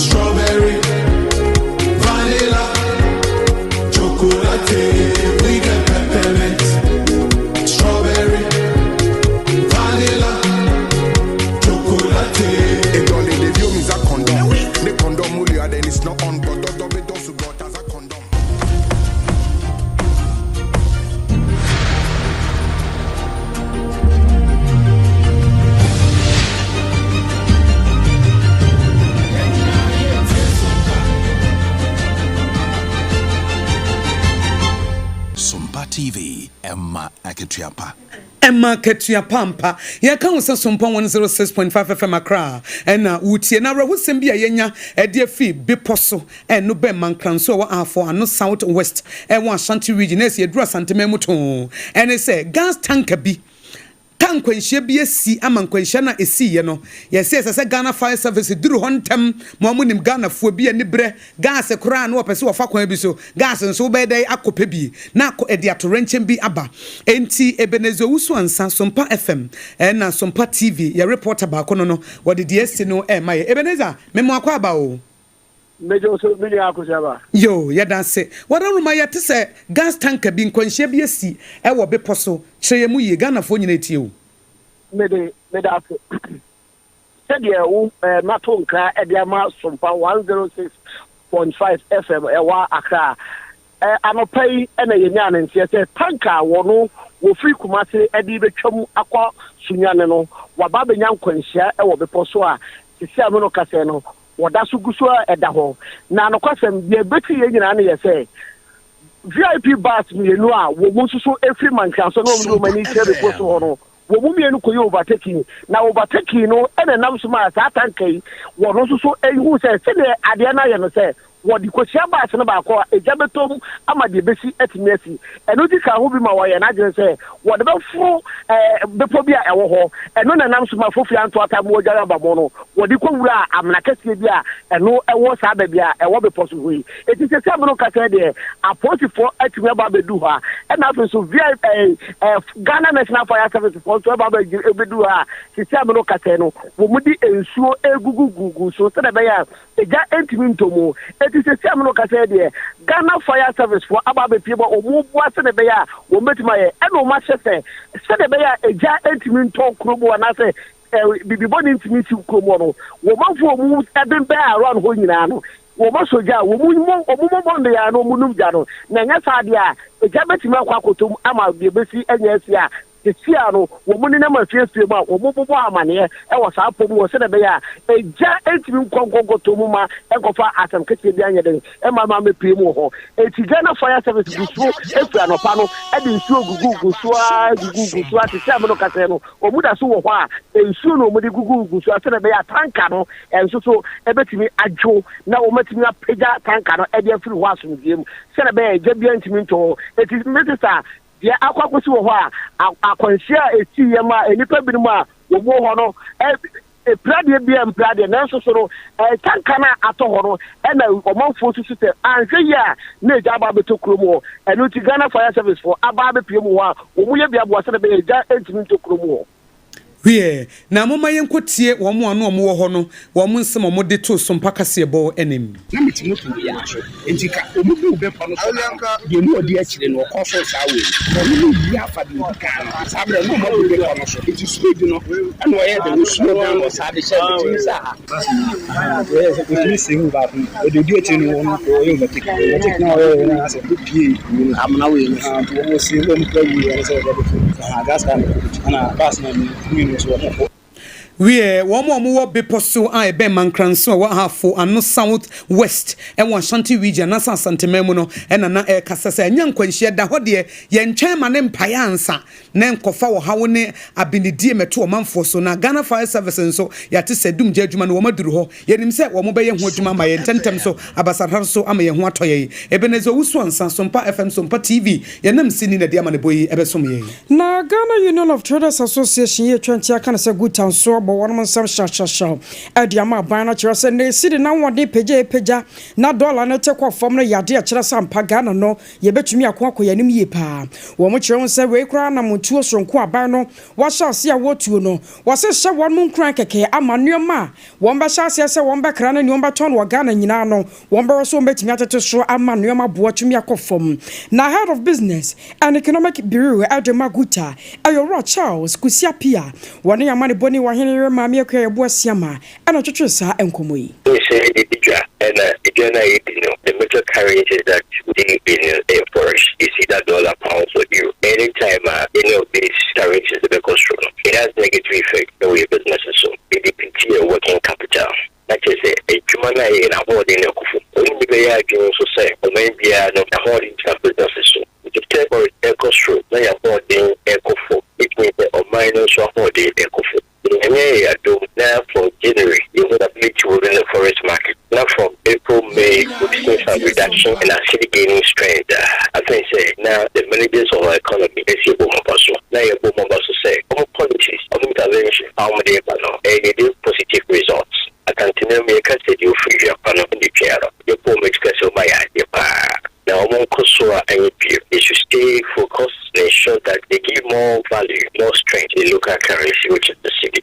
strawberry, vanilla, chocolate. We got peppermint, strawberry, vanilla, chocolate. It only the view is a condom. The condom only then it's not on, but the also got as a condom. Sompa TV, Emma Akituapa. Emma Ketua Pampa, ya kan so Sompa 106.5 FM Accra, na wutie na ra wusem bia yenya e de fi beposo no be mankranso wa afo ano south west wa Ashanti region ese edura santememu to ene se gas tanker bi kan kwanhia bi esi amankwanhia na esi ye no yesi se Ghana Fire Service duru hontem mo amunim Ghana fo bi ani bre gas kura na opese wo fa kwan bi so gas nso be dai akope bi na akọ edi atorenchem bi aba enti Ebenezer Wusu ansa Sompa FM na Sompa TV ya reporter ba kono no wo de esi no maye Ebenezer memo akọ aba o Mejo so mini Akosua. Yo, ya danse. Wadaruma ya tese gas tanker bi nkwanhia bi esi e wo beposo kyereyemu ye Ghana fo nyina tie o. Midday aso. Said ye wo mato nkra e de ma Sompa 106.5 FM e wa Accra. Anopai e na yenya ne ntie se tanker wo no wo free Kumasi e di betwam akwa sunyane no wa ba benya nkwanhia e wo beposo a sisi amono kase no wada so gusua edaho na anokwasem bia beti ye nyina na ye say VIP bus mienu a wo mu susu efri mankanso no mu mani kire ko so hono wo mu mienu ko yo overtaking na overtaking no e na nam so ma sa tankai wo no susu ehu say se de ade na ye no say wodi ko sia bus no ba ko ejabetom amade besi etimiasi eno di ka ho bi ma wo ye na je say wode be fu bepo bia ewo ho eno na nam so ma fofi anto ata mo jara ba mo no wodi ko wura amna kase bia eno ewo sa ba bia ewo be poso hui eti se se no kase de aposifo atimi ba bedu ha e na so VIP Ghana National Fire Service for so ba bedu ha se se no kase no wo mudi ensuo egugugugu so se de be ya eja entimi ntomo eti se se no kase de Ghana Fire Service for aba be piebo omu bua se de be ya wo metima ye e no ma hyefe se de be ya eja entimi nto krobo na se bibiboni ntimi ti kromo no wo mafo mu eden be around ho nyina no wo masoja wo mu bonde ya no munum ja no na nya saade a eja betima akwa kotom ama bebesi enya esi a Tiano, woman in a mafia, woman amane, I was up for said a bear, a ja 18 Congo to Muma, and go far at and catch the Daniel, and my mamma Primo, a Tigana Fire Service, if an opano, and in Sue Gugu, Swat, Samano Casano, or Muda Suwa, and soon Mudi Gugu, so I said a bear tankano, and so a bit me a Joe, now meeting up Peja Tankano, and the free washing game, send a bear, Jabian Timinto, it is Minister. Ya Akosua ho a akwanhia eti yema enipa binum a wo ho no e prade bia mprade na so so tankana ato ho no e na omanfo susu te anhwe ya na eja ba beto kromo enu ti Ghana Fire Service for aba be piem ho a wo mu ye bia bo se be eja entimi to kromo Hwie na moma yenkotie wo mo ano wo ho no wo mo nsem mo de to Sompa kase bo enem na mitimo to ya entika omudu be pa no so de mu odi akire no ko so sa we no mu ya fa de ka sabre no mo be pa no so it is speed no and why the we slow down or sa de share between sa yes it is sing ba de di akire no no ko yo matik na we na ase pie amna we na to wo si wo mu play we na so da gas kan ana pass na We we one more beposo I be mankranso wa hafo ano south west and one shanty region na santememu no and na e kasasa nyankwanhia da hode ye ntwen ma ne mpaya ansa na nkofa wo hawo ne abinidie meto manfo so na Ghana Fire Service so yate sedum je adwuma no maduru ho yenim se wo mo be ye ho adwuma ma ye ntentem so abasarhar so ama ye ho atoye ebenezo wusu ansa Sompa FM Sompa TV ye nam sini na dia ma ne boyi ebesom ye na Ghana Union of Traders Association ye twantia kana se good town so bo won sam sha adiama ban na kire se na sidi na wode peja na dollar na te kwa fom no yade a kire sampa Ghana no ye betumi akwa yanim ye pa wo mo kire se we kura na montuo sonko aban no wa sha se a wotuo no wa se hye won mun kran keke amanuoma won ba sha se won ba kra na ni won ba ton wa Ghana nyina no won ba so betumi atete so amanuoma bo atumi akofom na head of business and economic bureau Ademaguta ayoro Charles Kusiapia woni yamane boni wa hene ma me akwa yebo asiama ana twetwe sa enkomoyi and the major carriage is that the in forest you see that dollar pounds with you anytime any of these carriages the cost it has negative effect the way businesses so the working capital that is a jumana in a holding okufu only be ya dream so say or maybe no holding businesses so the temporary cost na ya holding ekofu it means the minus holding ekofu I do now from January, you would have ability within the forest market. Now from April, May, we've seen some reduction in our city gaining strength. I think say now the managers of our economy is your Bomabaso. Now your Bomabaso say, all policies of intervention, how many panel, and you do positive results. I continue to make a you free your panel in the chair. Your poor makes us my idea. Now, Akosua and they should stay focused and ensure that they give more value, more strength to the local currency, which is the city.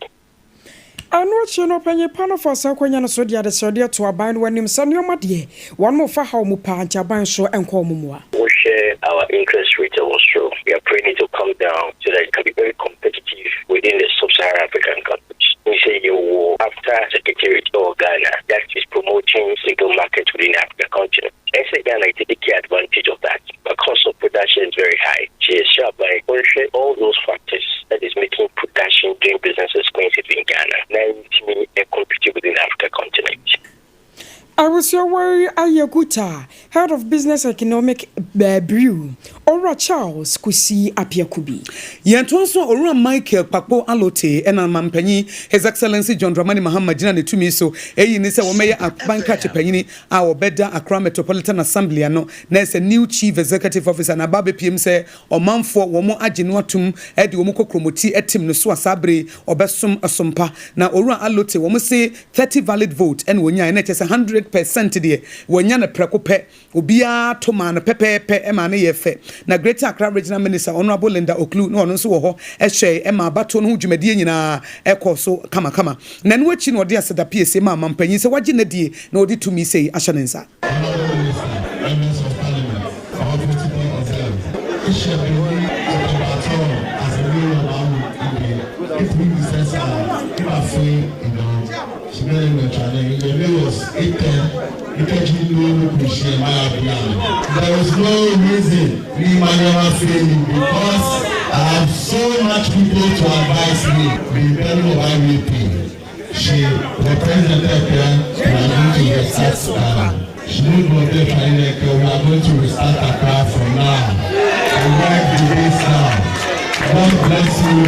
Anwache no penye pano for sakwanya no so dia de so dia to aban wanim sanyo de one more fa how mu pa ancha ban so enko mumwa. We share our interest rate also. We are praying to come down so that it can be very competitive within the sub-Saharan African countries. We say you will after Secretary of Ghana that is promoting single market within the African continent. I say Ghana take advantage of that. The cost of production is very high. She is sharp by all those factors that is making production doing business expensive in Ghana. Now it's me competitive within the African continent. I was your worry Ayaguta, head of business economic bureau, Ora Charles Kusi Apiakubi. Yantonso Ora Michael Pakpo Alote and Mampenyi, His Excellency John Dramani Mahama Jina de Tumiso, Nisa Womea Banka Chepeni, our Beda Accra Metropolitan Assembly, no, there's a new chief executive officer and Ababe PM say, or Manfo, Womo Ajinuatum, Edi Womoko Kromoti, Etim Nusua Sabre, or Besum Asompa. Now Ora Alote, Womo say 30 valid vote, and when you're 100% there, when you're a precope, Ubia Toman, Pepe, Emane Yefe. Na Greater Accra Regional Minister Honorable Linda Oklu no nso wo ho ehwe Emma Bato no dwumadie nyina ekoso kama na no achi no de aseda PSA ma mampanyi se wagye na die na odi tumi sei ahye nensa There is no reason we manual failing because I have so much people to advise me. The value of IVP. She represents we are going to restart Ghana. She knows what they're trying to do. We are going to restart Accra from now. We work the base now. God bless you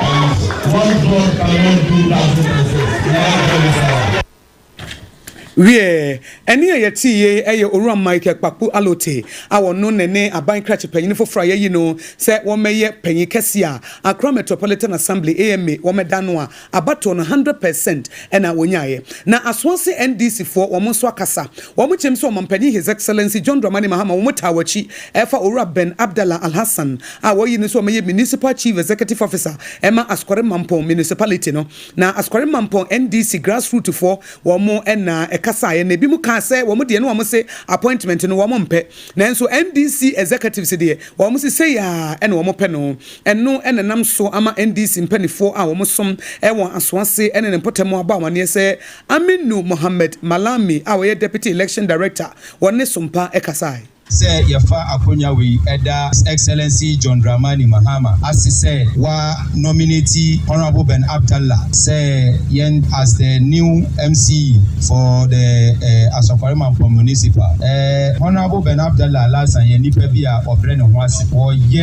and what God cannot do doesn't exist. We are very sorry. We eni ayeti ye eye Ora Michael Pakpo Alote awo no nene aban krache panyin fofra ye no se wo meye panyin kese a Accra Metropolitan Assembly AMA wo meda no a abato no 100% ena wonyaye na aswonse NDC fo wo mo so akasa wo mo chem so mampanyi His Excellency John Dramani Mahama wo mutawachi efa Ora Ben Abdallah Al Hassan a wo yi ni so meye municipal chief executive officer ema Askware Mampong municipality no na Askware Mampong NDC grassroots fo wo mo ena kasa ye na bi mu ka se wo mo de no wo mo se appointment no wo mo mpe nanso NDC executives de wo mo se ya ene wo mo pe no eno ene nam so ama NDC mpanifo a wo mo som e won aswase ene ne potamo aba wane se Aminu Mohammed Malami a wo ye deputy election director wonne Sompa ekasai say yefa akonya we eda His Excellency John Dramani Mahama as he said wa nominate Honorable Ben Abdallah say yen as the new MC for the Asokore Mampo Municipal. Honorable Ben Abdallah last and yen nipa bia obre ne ho ase wo ye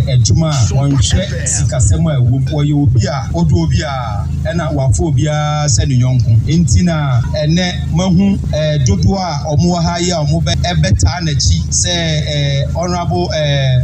adwuma won hwe sikasemo ewu wo ye obi a odu obi a na wafo obi a se ne yonko entina ene mahu dodo a omo ha ye omo be ebeta na chi say Honorable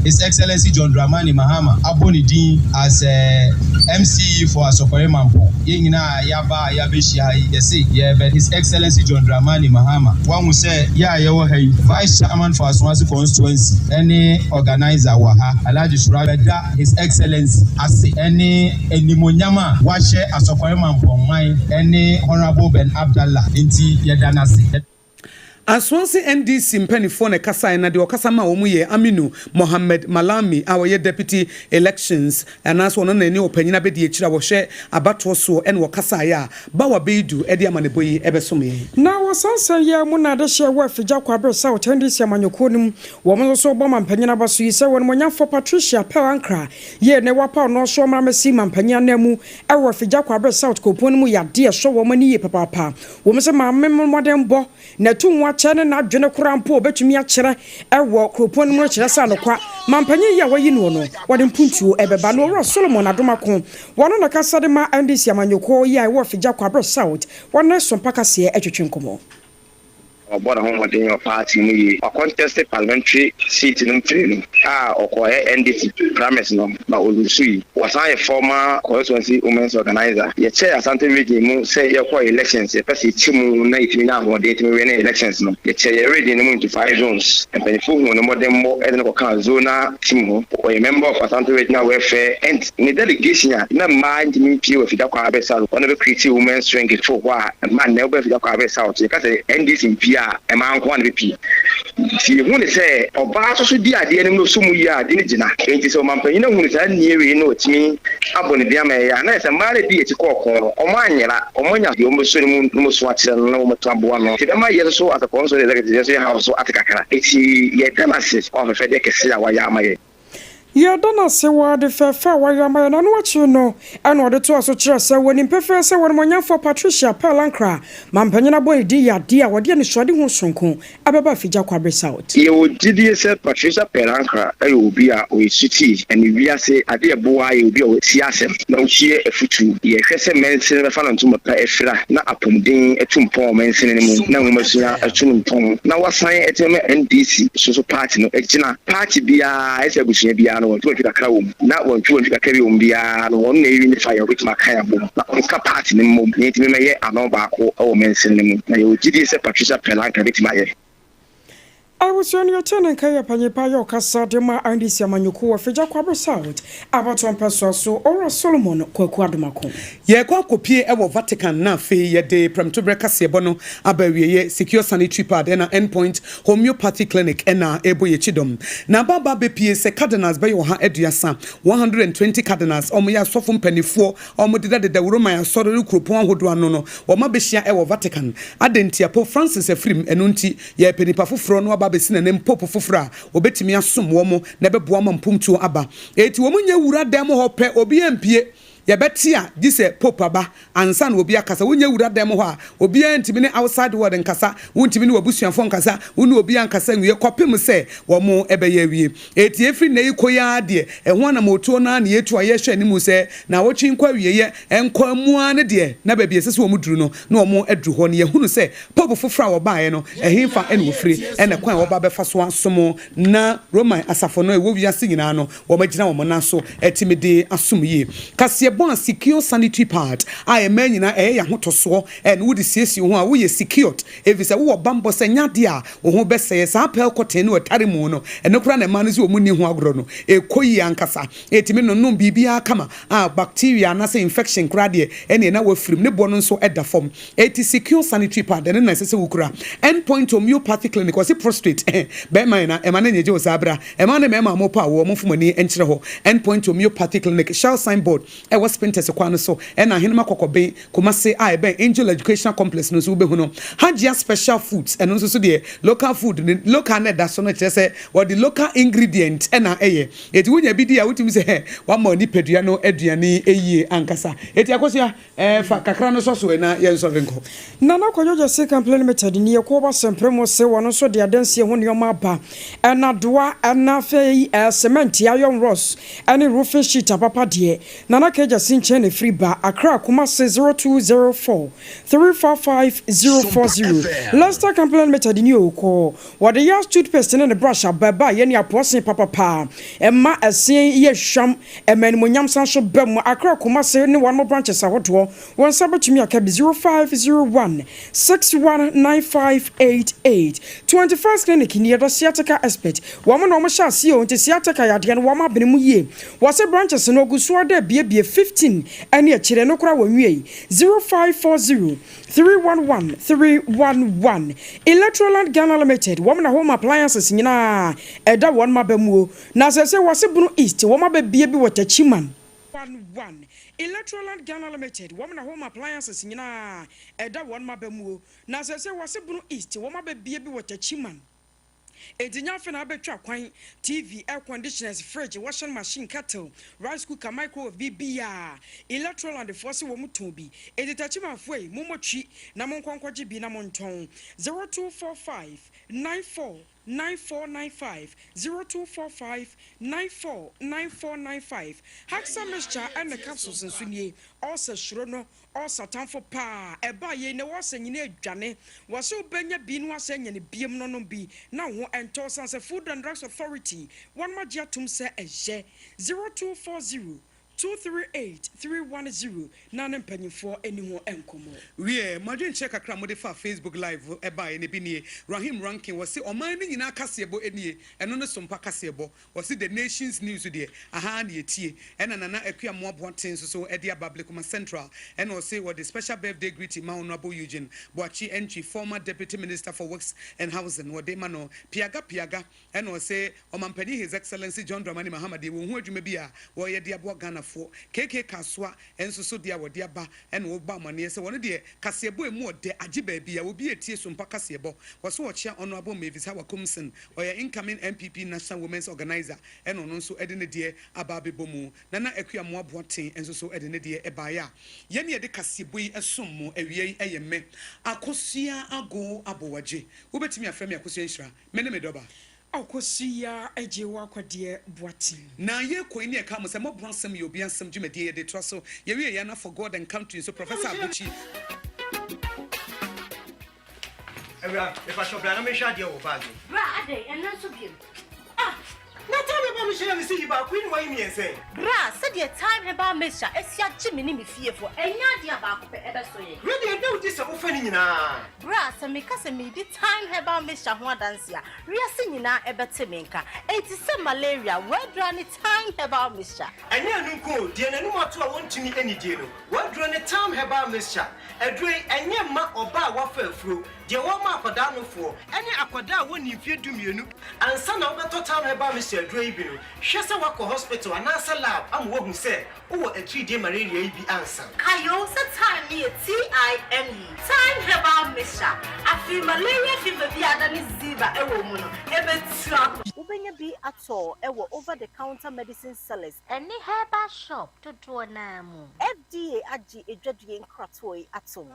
His Excellency John Dramani Mahama abonidi as MC for Asokore Mampo ye nyina yaba yabeshia ye say ye be His Excellency John Dramani Mahama one say ya ye wo hai Vice Chairman for Aswasi constituency any organizer wa ha Alhaji Surabeda His Excellency ase any enimonyama wa hye Asokore Mampo man any Honorable Ben Abdallah enti ye danase Aswansi NDC mpanifo ne kasa na de okasa ma omu ye Aminu Mohammed Malami awoye deputy elections anaso no na ni opanyina be de akira wo hwe abato so en wo kasa ya ba wa beidu e de amane boyi ebesome na wasansa ya mu na de hye wo afija kwa bre South NDC amanyoko nim wo mo so bo mampanyina baso yi se won monyafo Patricia Pelankra ye ne wapa no so mramasi mampanyina na mu e wo afija kwa bre South kopon mu ya de so wo mani ye papa wo mo se ma memodem bo na tu chene na dwene kurampo obetumi akere ewo kropon mu akere sa no kwa mampanyi ya wayi no no wode mpuntuo ebeba no ro Solomon adomako wono na kasa de ma NDC amanyoko ya ewo fija kwa bro South wono Sompa kase etwetwe nkomo Oboda home de your party mu a contested parliamentary seat in training okoye NDC premise no ba olusui was a former constituency women's organizer ye chair asante region mu say ye for elections ye pese chimu na itimi na ho de itimi we na elections no ye chair region mu into 5 zones and benefit no more dem mo e no kan zona team ho or a member of asante regional welfare and in the delegation na mind me pie we fida kwa abesa one be create women's strength for wa man na be fida kwa abesa so ka say NDC a man kwa NVP si hu ne say oba so di ade anim no so mu yi ade ne gina enti so mampanyi na hu ne say niewe no otimi abone dia ma ya na say mare di eti kokoro o ma anyera o mo nya di o mo so ni mu so atire no mo to aboa no ti ma ye so atakon so de so house so atakakara eti ye demasis o fe de kese ya wa ya ma ye ya dona se wa de fefa wa ya ma na no achi no eno de to aso kire se woni pefe se woni monyafo Patricia Pelankra mampanyina boy di ya dia wode ne sode ho sonko abeba fija kwa bre South ye odidi se Patricia Pelankra obi a o city eni wi se ade eboa ye obi a o ti asem na o hie afutu ye hwese mensen be fa no ntum pa efira na apomden etumpo mensen ne mu na ngomasua atunum na wasan eteme NDC so party no egina party bia ese agusua bia no to fika krawo na won to fika kari bia no won na ewi fire which makaya bom na onka party ne mom ne timi meye ano ba ko o mensen ne mu na ye ogidi se Patricia Pelankra bitima ye I was on your turn and Kaya Panyapayo Casa de Ma Andy Siamanyuku, Fija Quabra South, Abaton Paso, or Solomon, Quaquadamaco. Ye copy ever Vatican na fe ye de Premtobreca Sebono, Abaye, secure sanitary pad, and endpoint homeopathy clinic, and Eboye Chidom. Na Baba BPS, cardinals by your Ediasa, 120 cardinals, or Maya Sofum Penny 4, or Modida de Roma, Soru Crupon Hoduanono, or Mabeshia ever Vatican. Adentia Pope Francis a Frim, Enunti, Ye Penny Pafufron, Babesina nem popo fufra obetimi asom wo mo na beboa mampumtu aba eti wo munya wura dem ho pe obi ampie ye betia gise popa ba ansa na obi akasa wonya wura dem ho a obi antimi ne outside world nkasa wontimi ne wabusuafo nkasa wonu obi ankasa nwie kopem se wo mo ebeye wie eti efri na ikoya de ehwo na moto na na yetu ayehwe ni mu se na wotwi nkwa wieye enkwa mua ne de na ba biesese wo muduru no na wo mo aduru ho ne yehunu se popo fufra wo baaye no ehimfa ene ofri ene kwan wo ba befa so asomo na Roman asafo no ewo wiase nyina no wo magina wo mo na so etimide asom yi kase bon secure sanitary pad I am nyina ya hotoso and would siesie ho a wo ye secured evisa wo bambo se nyade a wo ho bese sa pel koten no tare mu no eno kura na man zo mu ni ho agro no ekoyi ankasa etimi no no bibia kama bacteria na se infection kura de ene na wafrim ne bo no so eda form eti secure sanitary pad ene na se wukura endpoint homeopathy clinic was prostate be man na emane nyeje osabra emane me ma mo pa wo mo fumani enchire ho endpoint homeopathy clinic shall signboard was spinters kwan so and na hinema kokobe Kumasi I ben Angel Educational Complex no so be hu no Hajia special foods and also so the local food local net that so no say what the local ingredient and na eye eti wunya bi dia wutimi say wa ma ni pedua no aduane eye ankasa eti Akosua fa kakra no so na ye so venko Nana Kojojo Second Limited ni Yakoba Sempremo se wono so de adanse ho ne oma na doa na fei cement ayon ross any roofing sheet papa de Nana Keja Sinche ne free bar Accra Kumasi 0204 345040 Lester Company Limited ni oko what the years toothpaste and the brush ababa ye ni aposin papa emma asen ye hwam emanimonyam san so bam Accra Kumasi ne one more branches ahoto won sabotumi akabi 0501 619588 21st clinic ni yedo siataka expert woman no sha see o nti siataka yade no wama benemu ye wase branches no guso da bie 15 ane a kire no kura wonwie 0540 311 311 Electroland Ghana Limited woman home appliances nyina eda won mabamu na se wase bunu east woma ba bie bi watachiman 11 Electroland Ghana Limited woman home appliances nyina eda won mabamu na se wase bunu east woma ba bie bi watachiman Edinya fe na betwa kwan TV, air conditioners, fridge, washing machine, kettle, rice cooker, microwave, BBA, Electroland force wo mutombi. Editachima fwe momotwi na monkwankwaji bi na monton 0245 94 9495 0245 94 9495 Haxa mixture and the capsules and sunye also shrono also time for pa eba ye ne wase nyine adwane wase obenya bi no wase nyane biem no no bi na ho entosan se Food and Drugs Authority one magia tum se eje 0240 238-310 Nana Pennyfo anyone enkomo. We Madrin check a cram for Facebook Live eba ene bi Rahim Ranking was say omani nyina kasebo enie eno no Sompa kasebo was the Nations News there aha na etie ena nana akua mo aboten so e dia Bablikuma Central and also what the special birthday greeting ma honorable Eugene Boachi Entry former Deputy Minister for Works and Housing what de mano piaga and also omampani His Excellency John Dramani Mahama de wo hu adwuma bia wo ye dia Aboagye for KK Kaswa enso so dia wo dia ba ene wo ba mane se won de kasebo emu de agiba bia wo bi etie Sompa kasebo wo so wo chia honorable Mavis Hawakumsen oya incoming MPP National Women's Organizer ene ono nso ede ne de ababebomu nana akua mo aboten enso so ede ne de ebaya ye ne de kasebo yi esom mo awie eyeme Akosua ago Aboagye wo betimi afrɛ me Akosua nhira mene me doba Akosua ejewa Kodie boati na ye ko ni e ka mo se mo bronsem ye obi ansem dwumadie ye de to so ye wie ye na for God and country so Professor Abuchi Ebra if I shop na me hwa de wo bag bra ade enna so biem na tell me about me share me see you ba queen why me ense bra said the time about me sha esia gimi ni me fie fo enya de aba ko pe ebe so ye ready e do this wo fa ni nyina bra se me ka se me di time about me sha ho adanse a riase nyina ebe te me nka enti se malaria wadra ni time about me sha enya nu ko de na nu mato a wontumi ani die no wadra ni time about me sha edre enya ma oba wa fa afuro de wo ma akoda no fo ene akoda woni mfie dumienu ansa na obeto time about me sha edre ibi no hwe se wako hospital anasa lab am wo hu se wo a 3-day malaria ibi ansa ayo se time me TIME time about me sha afi malaria fever bi ada ni ziba ewo mu no ebe tia ubenya bi ato ewo over the counter medicine sellers any herbal shop to do na mu FDA agi edwadue nkratoi ato